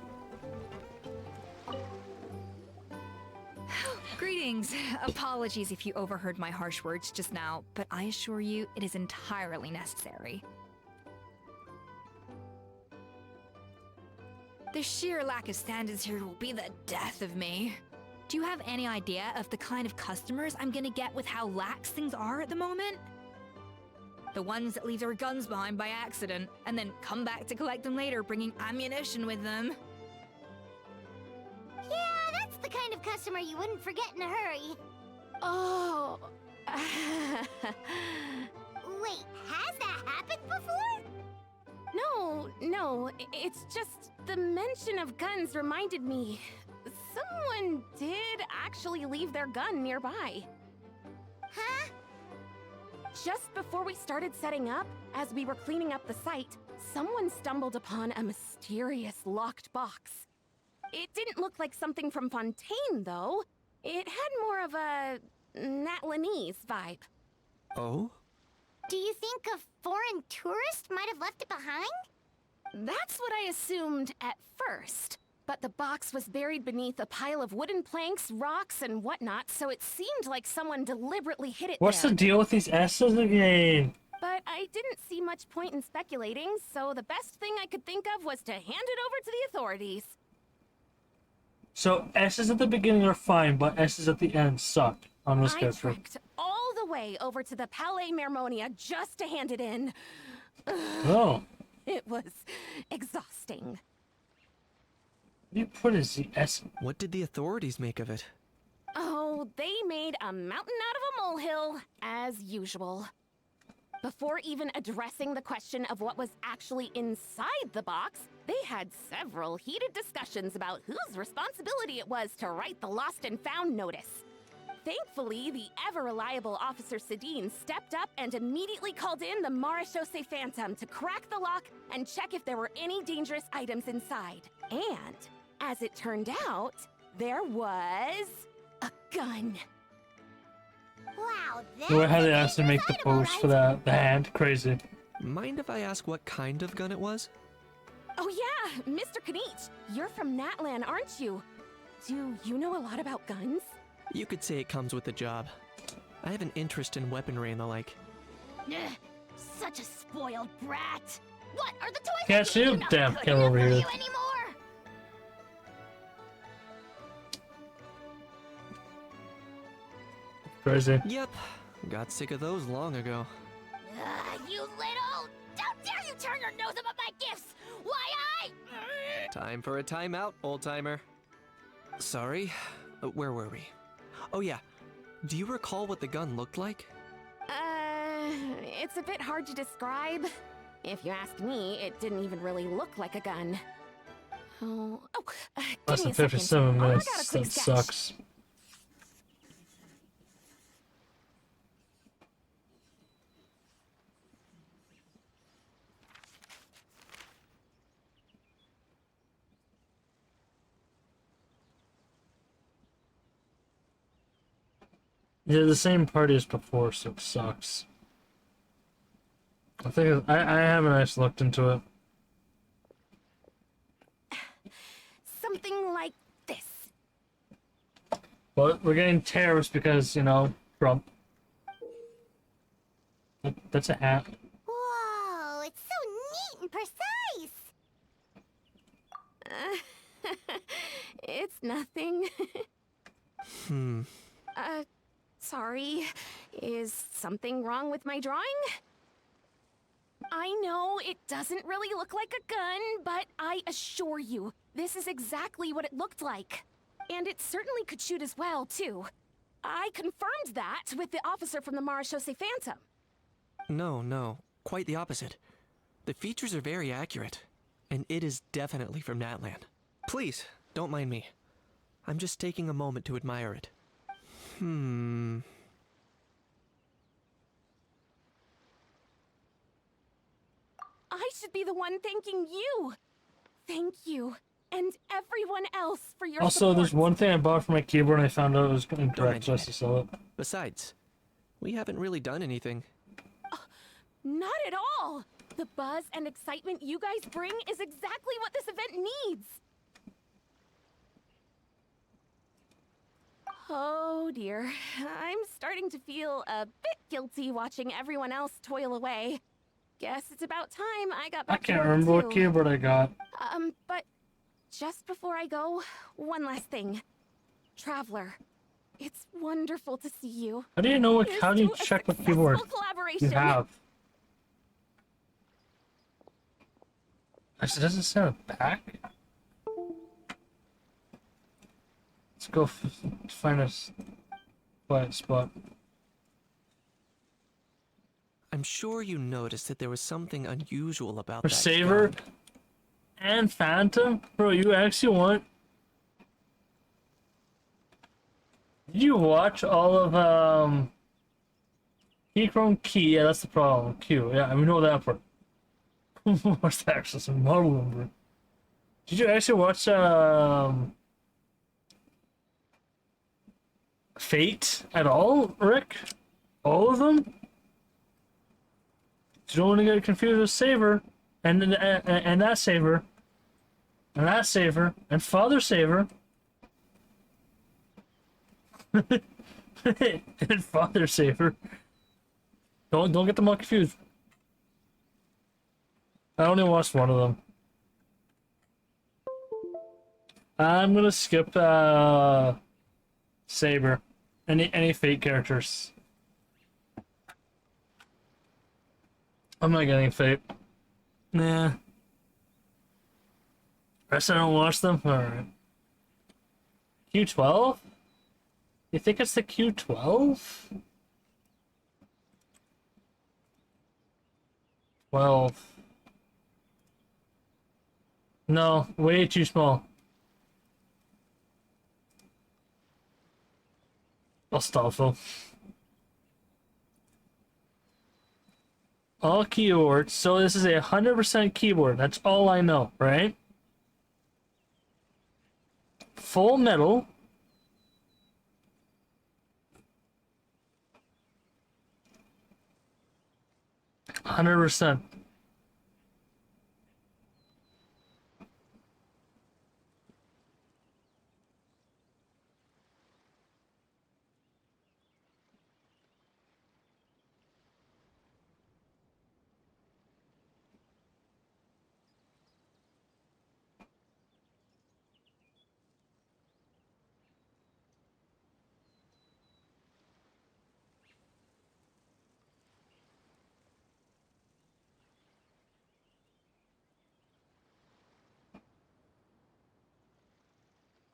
Greetings. Apologies if you overheard my harsh words just now, but I assure you it is entirely necessary. The sheer lack of standards here will be the death of me. Do you have any idea of the kind of customers I'm gonna get with how lax things are at the moment? The ones that leave their guns behind by accident, and then come back to collect them later bringing ammunition with them. Yeah, that's the kind of customer you wouldn't forget in a hurry. Oh. Wait, has that happened before? No, it's just the mention of guns reminded me. Someone did actually leave their gun nearby. Huh? Just before we started setting up, as we were cleaning up the site, someone stumbled upon a mysterious locked box. It didn't look like something from Fontaine, though. It had more of a Natlanese vibe. Oh? Do you think a foreign tourist might have left it behind? That's what I assumed at first. But the box was buried beneath a pile of wooden planks, rocks, and whatnot, so it seemed like someone deliberately hid it What's there. the deal with these S's again? But I didn't see much point in speculating, so the best thing I could think of was to hand it over to the authorities. So S's at the beginning are fine, but S's at the end suck on this I character. trekked all the way over to the Palais Mermonia just to hand it in. Oh. It was exhausting. You put his S. What did the authorities make of it? Oh, they made a mountain out of a molehill, as usual. Before even addressing the question of what was actually inside the box, they had several heated discussions about whose responsibility it was to write the lost and found notice. Thankfully, the ever-reliable Officer Sedine stepped up and immediately called in the Marechaussee Phantom to crack the lock and check if there were any dangerous items inside. And, as it turned out, there was a gun. Wow, Where had that's they a asked to make the dangerous item, post for alright. the hand? Crazy. Mind if I ask what kind of gun it was? Oh yeah, Mr. Kanich, you're from Natlan, aren't you? Do you know a lot about guns? You could say it comes with the job. I have an interest in weaponry and the like. Ugh, such a spoiled brat. What are the toys? Can't I see gave him. you not Damn, good came enough over for here. you anymore? Crazy. Yep, got sick of those long ago. You little! How dare you turn your nose up at my gifts? Why Time for a timeout, old-timer. Sorry, where were we? Oh yeah, do you recall what the gun looked like? It's a bit hard to describe. If you ask me, it didn't even really look like a gun. Less give me than a second. 57 I got a minutes. quick That sketch. sucks. Yeah, the same party as before, so it sucks. I think I haven't actually looked into it. Something like this. But we're getting terrorists because, you know, Trump. That's a hat. Whoa, it's so neat and precise. It's nothing. Hmm. Sorry. Is something wrong with my drawing? I know it doesn't really look like a gun, but I assure you, this is exactly what it looked like. And it certainly could shoot as well, too. I confirmed that with the officer from the Marechaussee Phantom. No, quite the opposite. The features are very accurate, and it is definitely from Natlan. Please, don't mind me. I'm just taking a moment to admire it. I should be the one thanking you. Thank you. And everyone else for your Also, support. there's one thing I bought for my keyboard and I found out it was incorrect, so I mention have to sell it. Besides, we haven't really done anything. Not at all. The buzz and excitement you guys bring is exactly what this event needs. Oh dear, I'm starting to feel a bit guilty watching everyone else toil away. Guess it's about time I got I back to can't work remember what too. keyboard I got. But just before I go, one last thing. Traveler, it's wonderful to see you. How do you know what? Here's How do you to a check what keyboard successful collaboration. you have? Actually, does it say on the back? Let's go find a quiet spot. I'm sure you noticed that there was something unusual about For that Saber gun. and Phantom? Bro, you actually want... Did you watch all of, Keychrome Key? Yeah, that's the problem. Q. Yeah, we know that part. What's the actual model number? Did you actually watch, Fate at all, Rick? All of them? You don't want to get confused with Saber, and that Saber, and that Saber, and Father Saber, and Father Saber. Don't get them all confused. I only watched one of them. I'm gonna skip Saber. Any Fate characters. I'm not getting Fate. Nah. Rest I don't watch them? Alright. Q12? You think it's the Q12? 12. No, way too small. Astolfo. All keyboards. So this is a 100% keyboard. That's all I know, right? Full metal. %.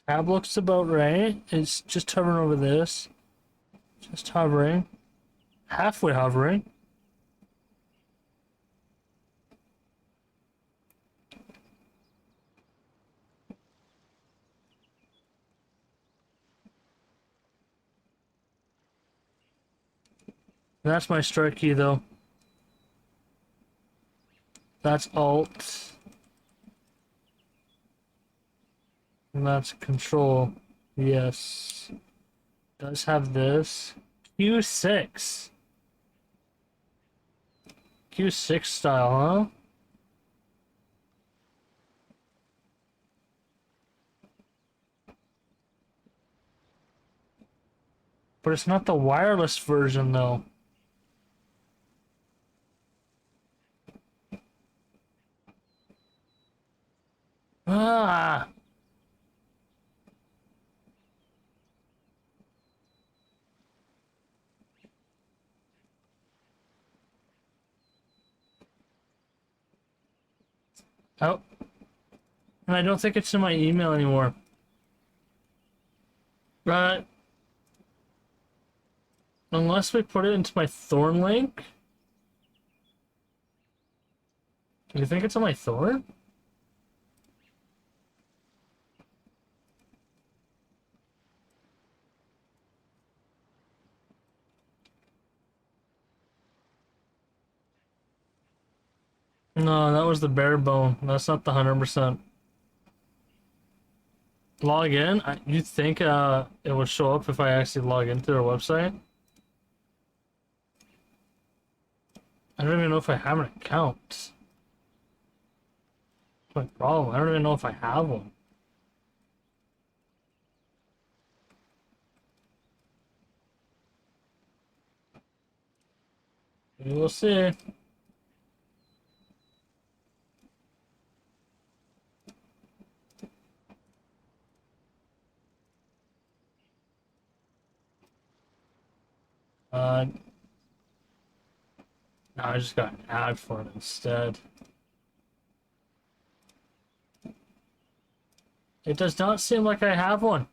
Tab looks about right. It's just hovering over this. Just hovering. Halfway hovering. That's my strike key though. That's Alt. And that's Control. Yes. Does have this. Q6. Q6 style, huh? But it's not the wireless version though. Ah! Oh. And I don't think it's in my email anymore. But unless we put it into my Thorn link. Do you think it's on my Thorn? No, that was the bare bone. That's not the 100%. Log in? You'd think it would show up if I actually log into their website? I don't even know if I have an account. That's my problem. I don't even know if I have one. We will see. No, I just got an ad for it instead. It does not seem like I have one.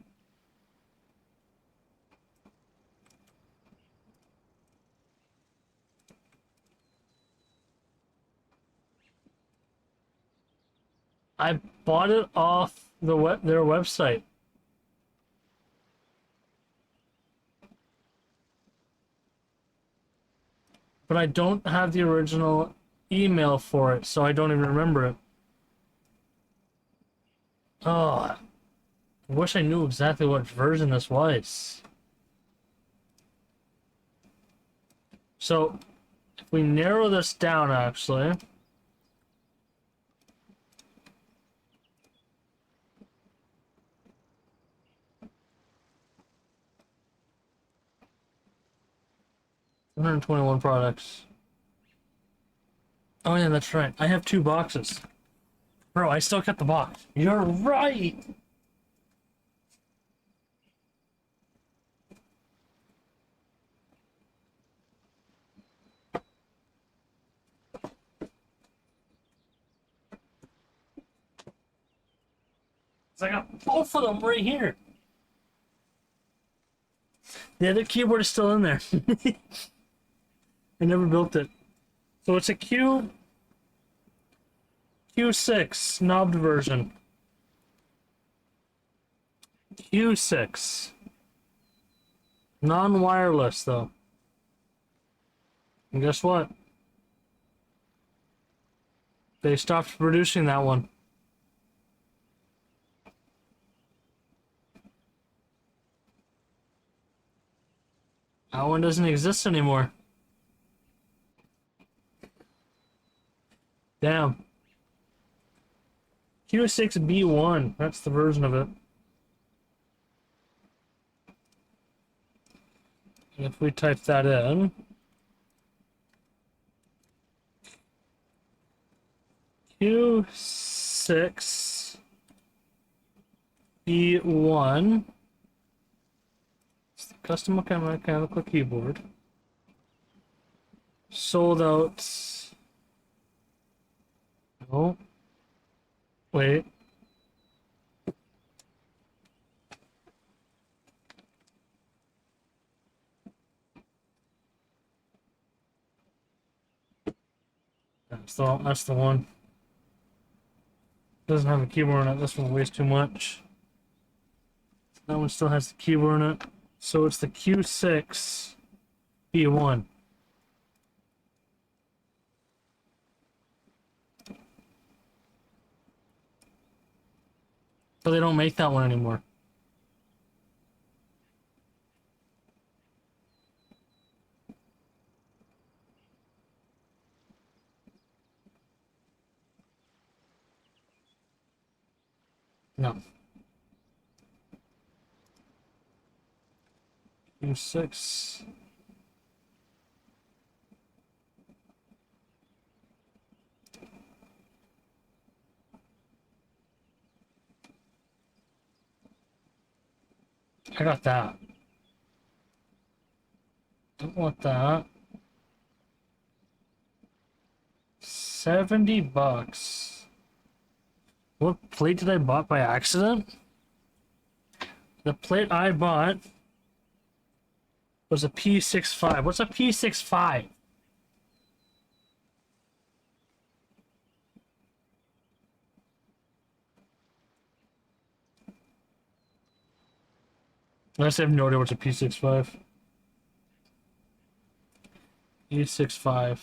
I bought it off their website. But I don't have the original email for it, so I don't even remember it. Oh, I wish I knew exactly what version this was. So, if we narrow this down, actually. $121 products. Oh yeah, that's right. I have 2 boxes. Bro, I still got the box. You're right! I got both of them right here. The other keyboard is still in there. I never built it. So it's a Q6 knobbed version. Q6. Non-wireless though. And guess what? They stopped producing that one. That one doesn't exist anymore. Damn. Q6B1, that's the version of it. And if we type that in, Q6B1, it's the custom mechanical keyboard, sold out. No. Wait. That's the one. Doesn't have a keyboard in it. This one weighs too much. That one still has the keyboard in it. So it's the Q6 B1. But they don't make that one anymore. No. Q6. I got that. Don't want that. $70. What plate did I bought by accident? The plate I bought was a P65. What's a P65? I just have no idea what's a P65. E65.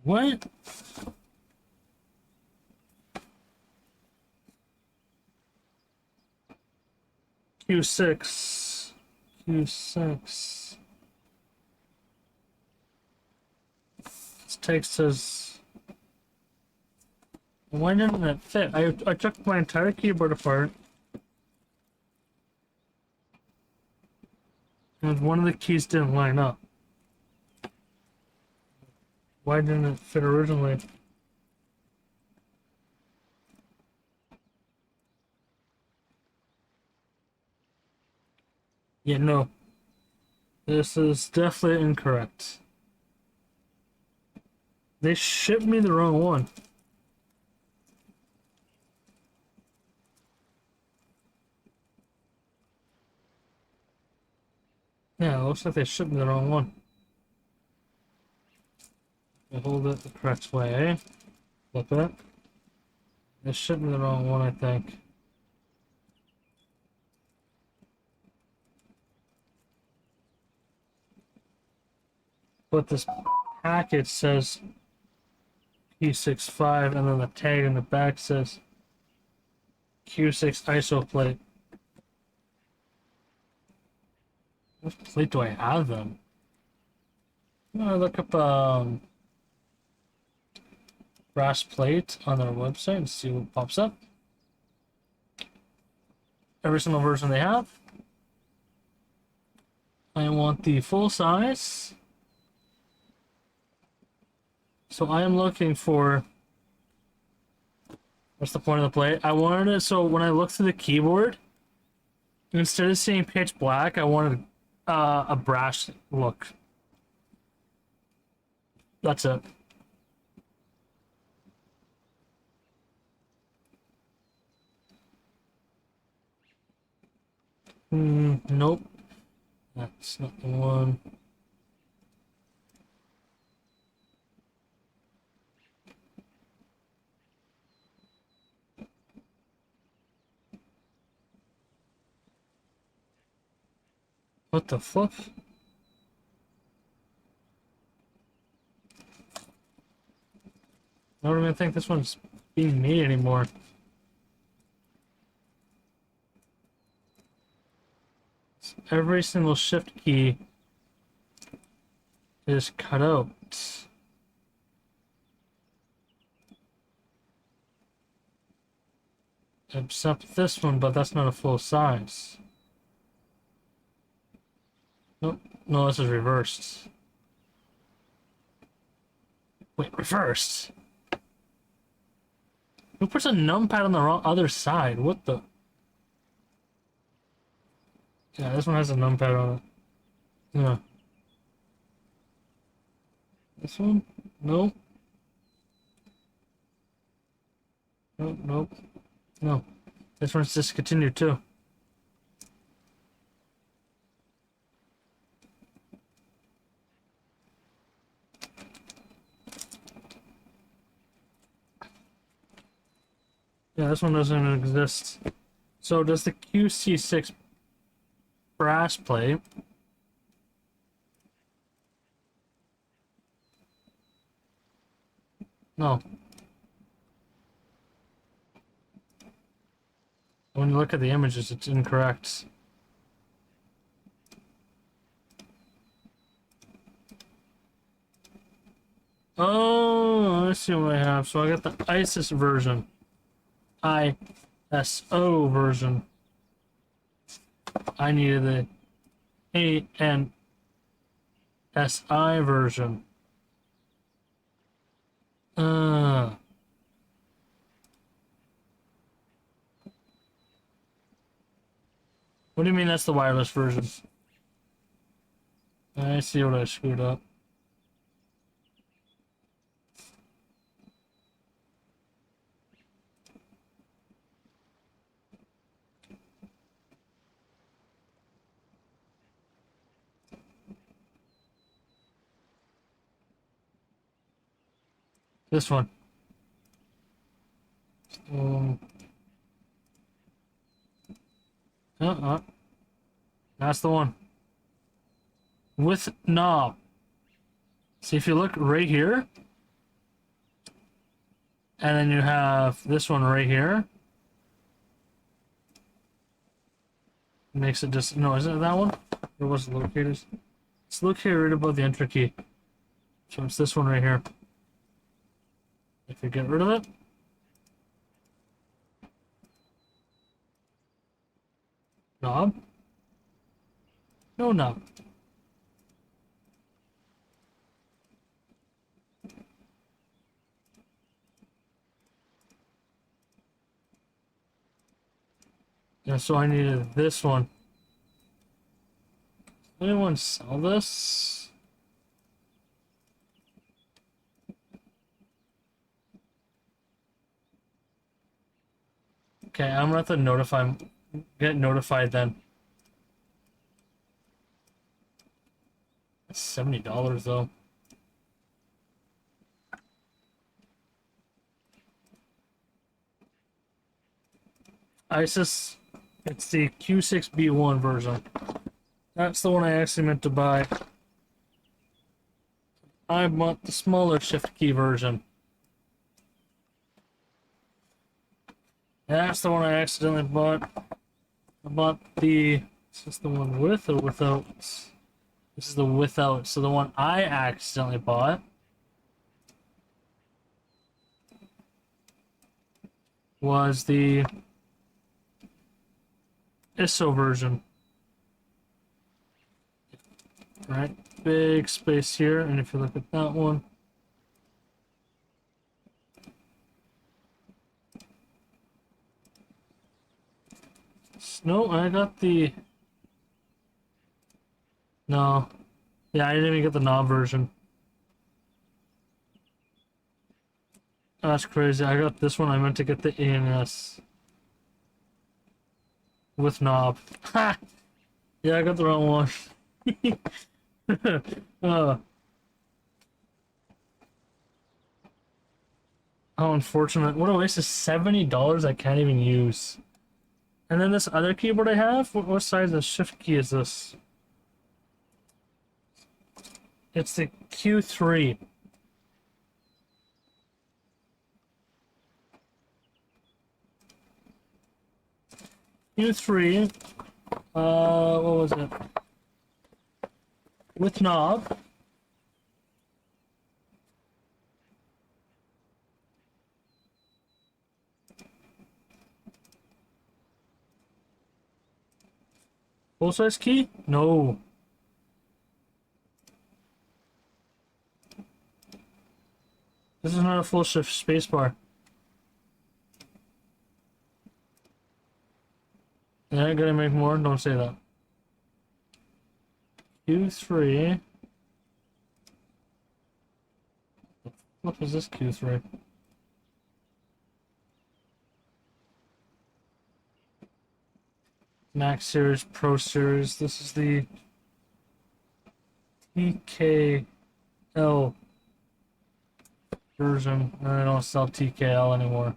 What? Q6. Q6. This text says. Why didn't it fit? I took my entire keyboard apart. And one of the keys didn't line up. Why didn't it fit originally? Yeah, no. This is definitely incorrect. They shipped me the wrong one. Yeah, it looks like they shipped me the wrong one. I hold it the correct way. Flip it. They shipped me the wrong one, I think. But this package says P65, and then the tag in the back says Q6 ISO plate. What plate do I have then? I'm gonna look up brass plate on their website and see what pops up. Every single version they have. I want the full size. So I am looking for, what's the point of the plate? I wanted it so when I look through the keyboard, Instead of seeing pitch black, I wanted a brass look. That's it. Nope. That's not the one. What the fuck? I don't even think this one's being made anymore. Every single shift key is cut out. Except this one, but that's not a full size. Nope. No, this is reversed. Wait, reversed? Who puts a numpad on the wrong other side? What the? Yeah, this one has a numpad on it. Yeah. This one? Nope. Nope, nope. No. This one's discontinued too. Yeah, this one doesn't even exist. So does the QC6 brass plate no. When you look at the images, it's incorrect. Oh, I see what I have. So I got the ISIS version. ISO version. I needed the ANSI version. What do you mean that's the wireless version? I see what I screwed up. This one. That's the one. With knob. See, if you look right here, and then you have this one right here. Makes it just, no, isn't it that one? Where was it located? It's located right above the enter key. So it's this one right here. If you get rid of it. Knob? No knob. And so I needed this one. Does anyone sell this? Okay, I'm gonna have to get notified then. That's $70 though. ISIS, it's the Q6B1 version. That's the one I actually meant to buy. I bought the smaller shift key version. That's the one I accidentally bought. I bought the... Is this the one with or without? This is the without. So the one I accidentally bought was the ISO version. Right? Big space here, and if you look at that one, No, I got the... No. Yeah, I didn't even get the knob version. That's crazy. I got this one. I meant to get the ANS. With knob. Ha! Yeah, I got the wrong one. How unfortunate. What a waste of $70 I can't even use. And then this other keyboard I have, what size of shift key is this? It's the Q3. Q3. What was it? With knob. Full size key? No. This is not a full shift spacebar. Yeah, I'm gonna make more. Don't say that. Q3. What was this Q3? Max Series, Pro Series. This is the TKL version. I don't sell TKL anymore.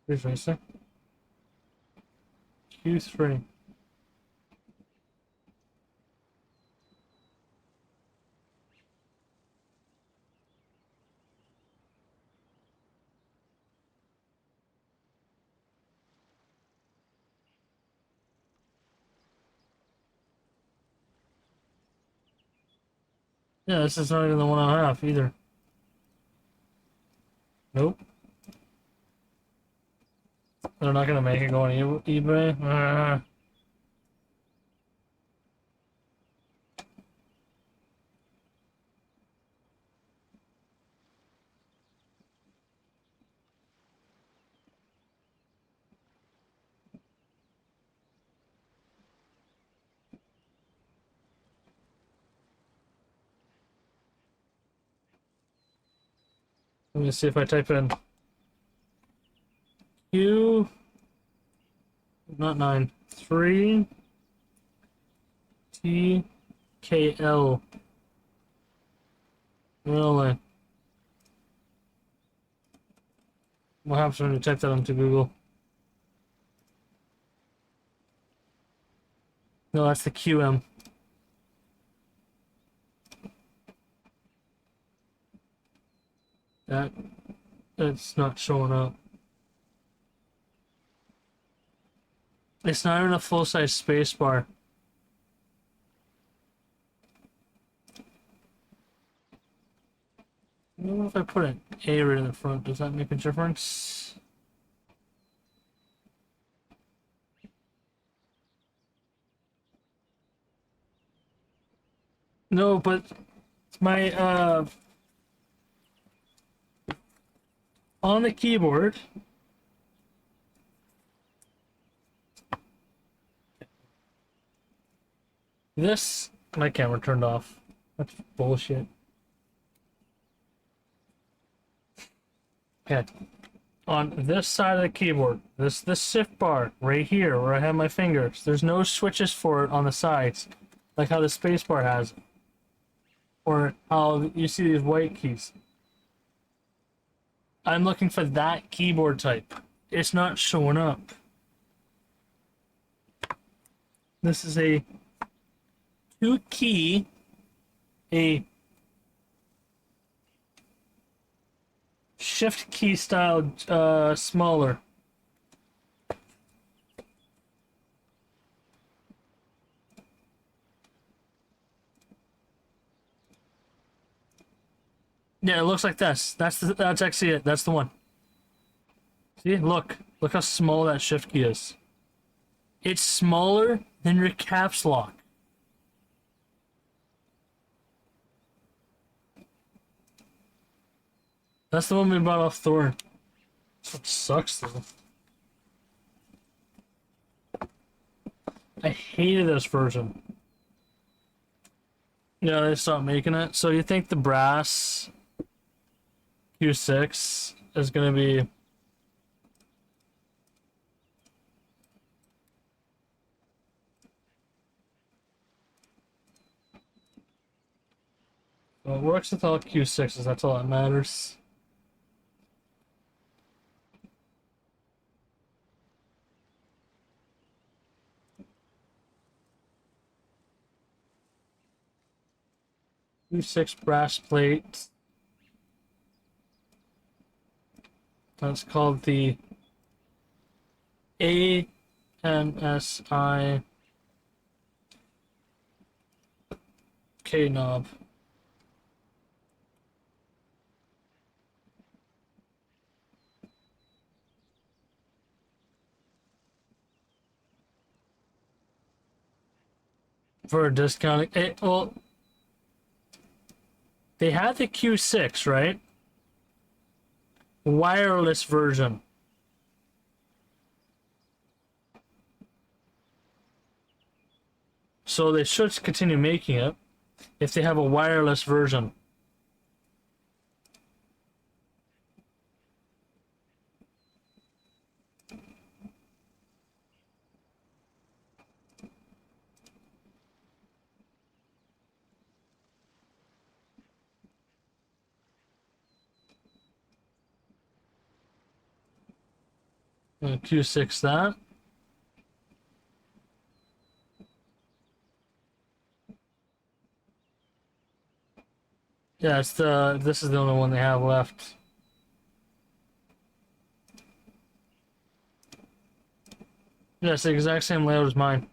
Racing. Q3. Yeah, this is not even the one I have either. Nope. They're not gonna make it go on eBay. Let me see if I type in Q, not 9, 3 TKL. Really? What happens when you type that into Google? No, that's the QM. It's not showing up. It's not even a full-size spacebar. What if I put an A right in the front? Does that make a difference? No, but my on the keyboard, this, my camera turned off. That's bullshit. Okay. On this side of the keyboard, this shift bar right here where I have my fingers, there's no switches for it on the sides, like how the space bar has. Or how you see these white keys. I'm looking for that keyboard type. It's not showing up. This is a 2-key, a shift key style, smaller. Yeah, it looks like this. That's actually it. That's the one. See, look how small that shift key is. It's smaller than your caps lock. That's the one we bought off Thorn. That sucks though. I hated this version. Yeah, they stopped making it. So you think the brass Q6 is gonna be well, it works with all Q6s, that's all that matters. Q6 brass plate. That's called the AMSI K knob. For a discount, well, they had the Q6, right? Wireless version. So they should continue making it if they have a wireless version. Q6 that. Yeah, this is the only one they have left. Yeah, it's the exact same layout as mine.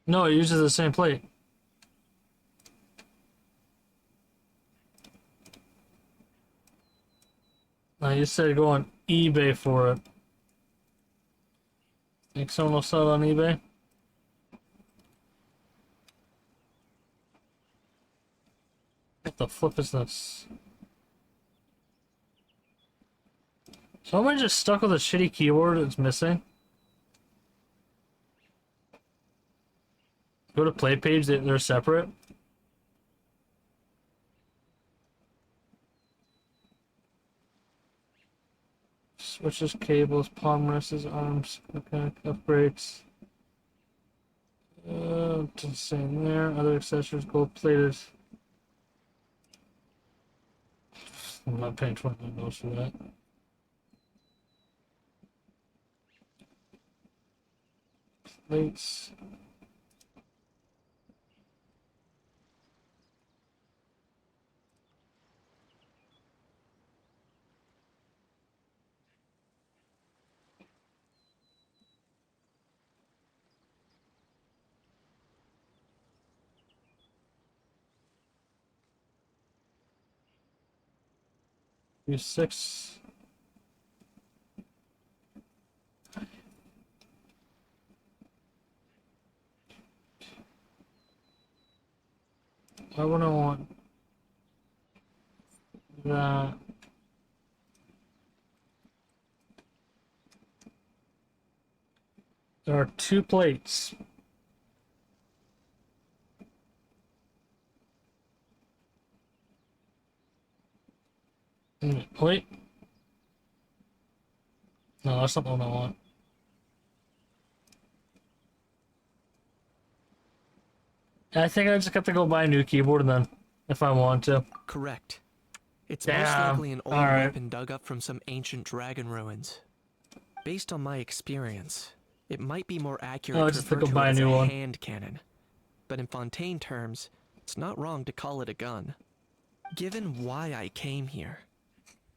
No, it uses the same plate. You said go on eBay for it. Think someone will sell it on eBay? What the flip is this? So am I just stuck with a shitty keyboard that's missing? Go to play page, they're separate. Switches, cables, palm rests, arms, mechanic upgrades. Just same there. Other accessories, gold plated. I'm not paying $20 for that. Plates. Q6. Why would I want that? There are two plates. Wait. No, that's not the one I want. I think I just got to go buy a new keyboard then, if I want to. Correct. It's Damn. most likely an old Alright. weapon dug up from some ancient dragon ruins. Based on my experience, it might be more accurate to just refer go to buy it a as new a one. hand cannon. But in Fontaine terms, it's not wrong to call it a gun. Given why I came here,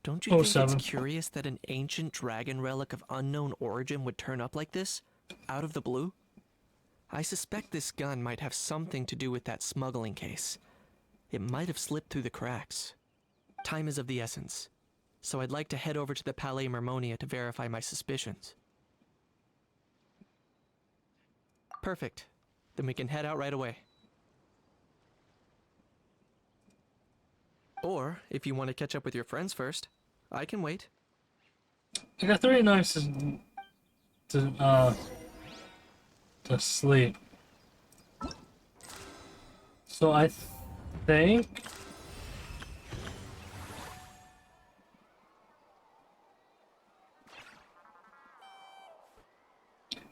don't you think 07. it's curious that an ancient dragon relic of unknown origin would turn up like this, out of the blue? I suspect this gun might have something to do with that smuggling case. It might have slipped through the cracks. Time is of the essence, so I'd like to head over to the Palais Mermonia to verify my suspicions. Perfect. Then we can head out right away. Or, if you want to catch up with your friends first, I can wait. I got 3 nights to sleep. So I think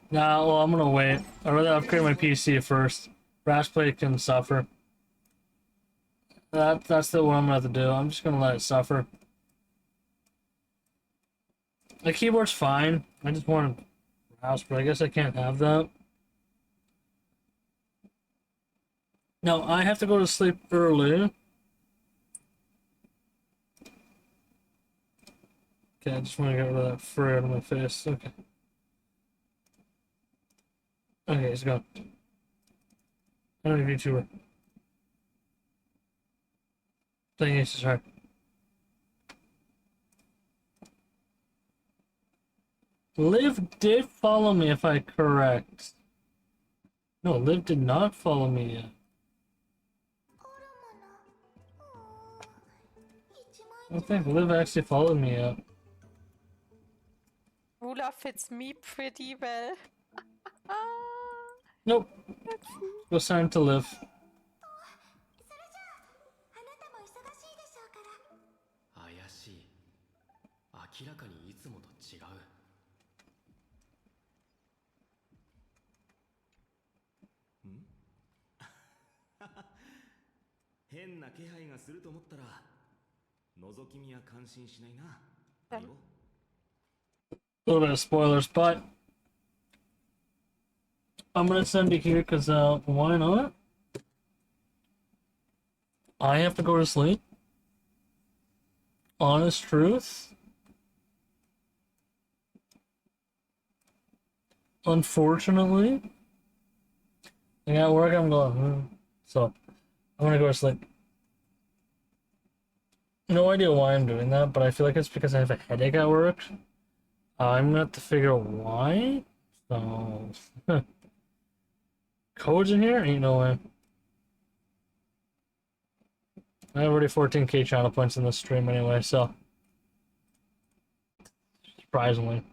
nah, well, I'm gonna wait. I'd rather upgrade my PC first. Breastplate can suffer. That's the one I'm gonna have to do. I'm just gonna let it suffer. The keyboard's fine. I just want a mouse, but I guess I can't have that. No, I have to go to sleep early. Okay, I just want to get rid of that fur out of my face. Okay. Okay, he's gone. I don't need VTuber. Thing is hard. Liv did follow me, if I correct. No, Liv did not follow me yet. I don't think Liv actually followed me yet. Rula fits me pretty well. Nope. Go sign to Liv. 怪しい。明らかにいつもと違う。ん？変な気配がすると思ったら、覗き見は感心しないな。何も。A little bit of spoilers, but I'm gonna send you here because why not? I have to go to sleep. Honest truth. Unfortunately, I got work. I'm going, so I'm gonna go to sleep. No idea why I'm doing that, but I feel like it's because I have a headache at work. I'm gonna have to figure out why. So, codes in here? Ain't no way. I have already 14k channel points in this stream anyway, so surprisingly.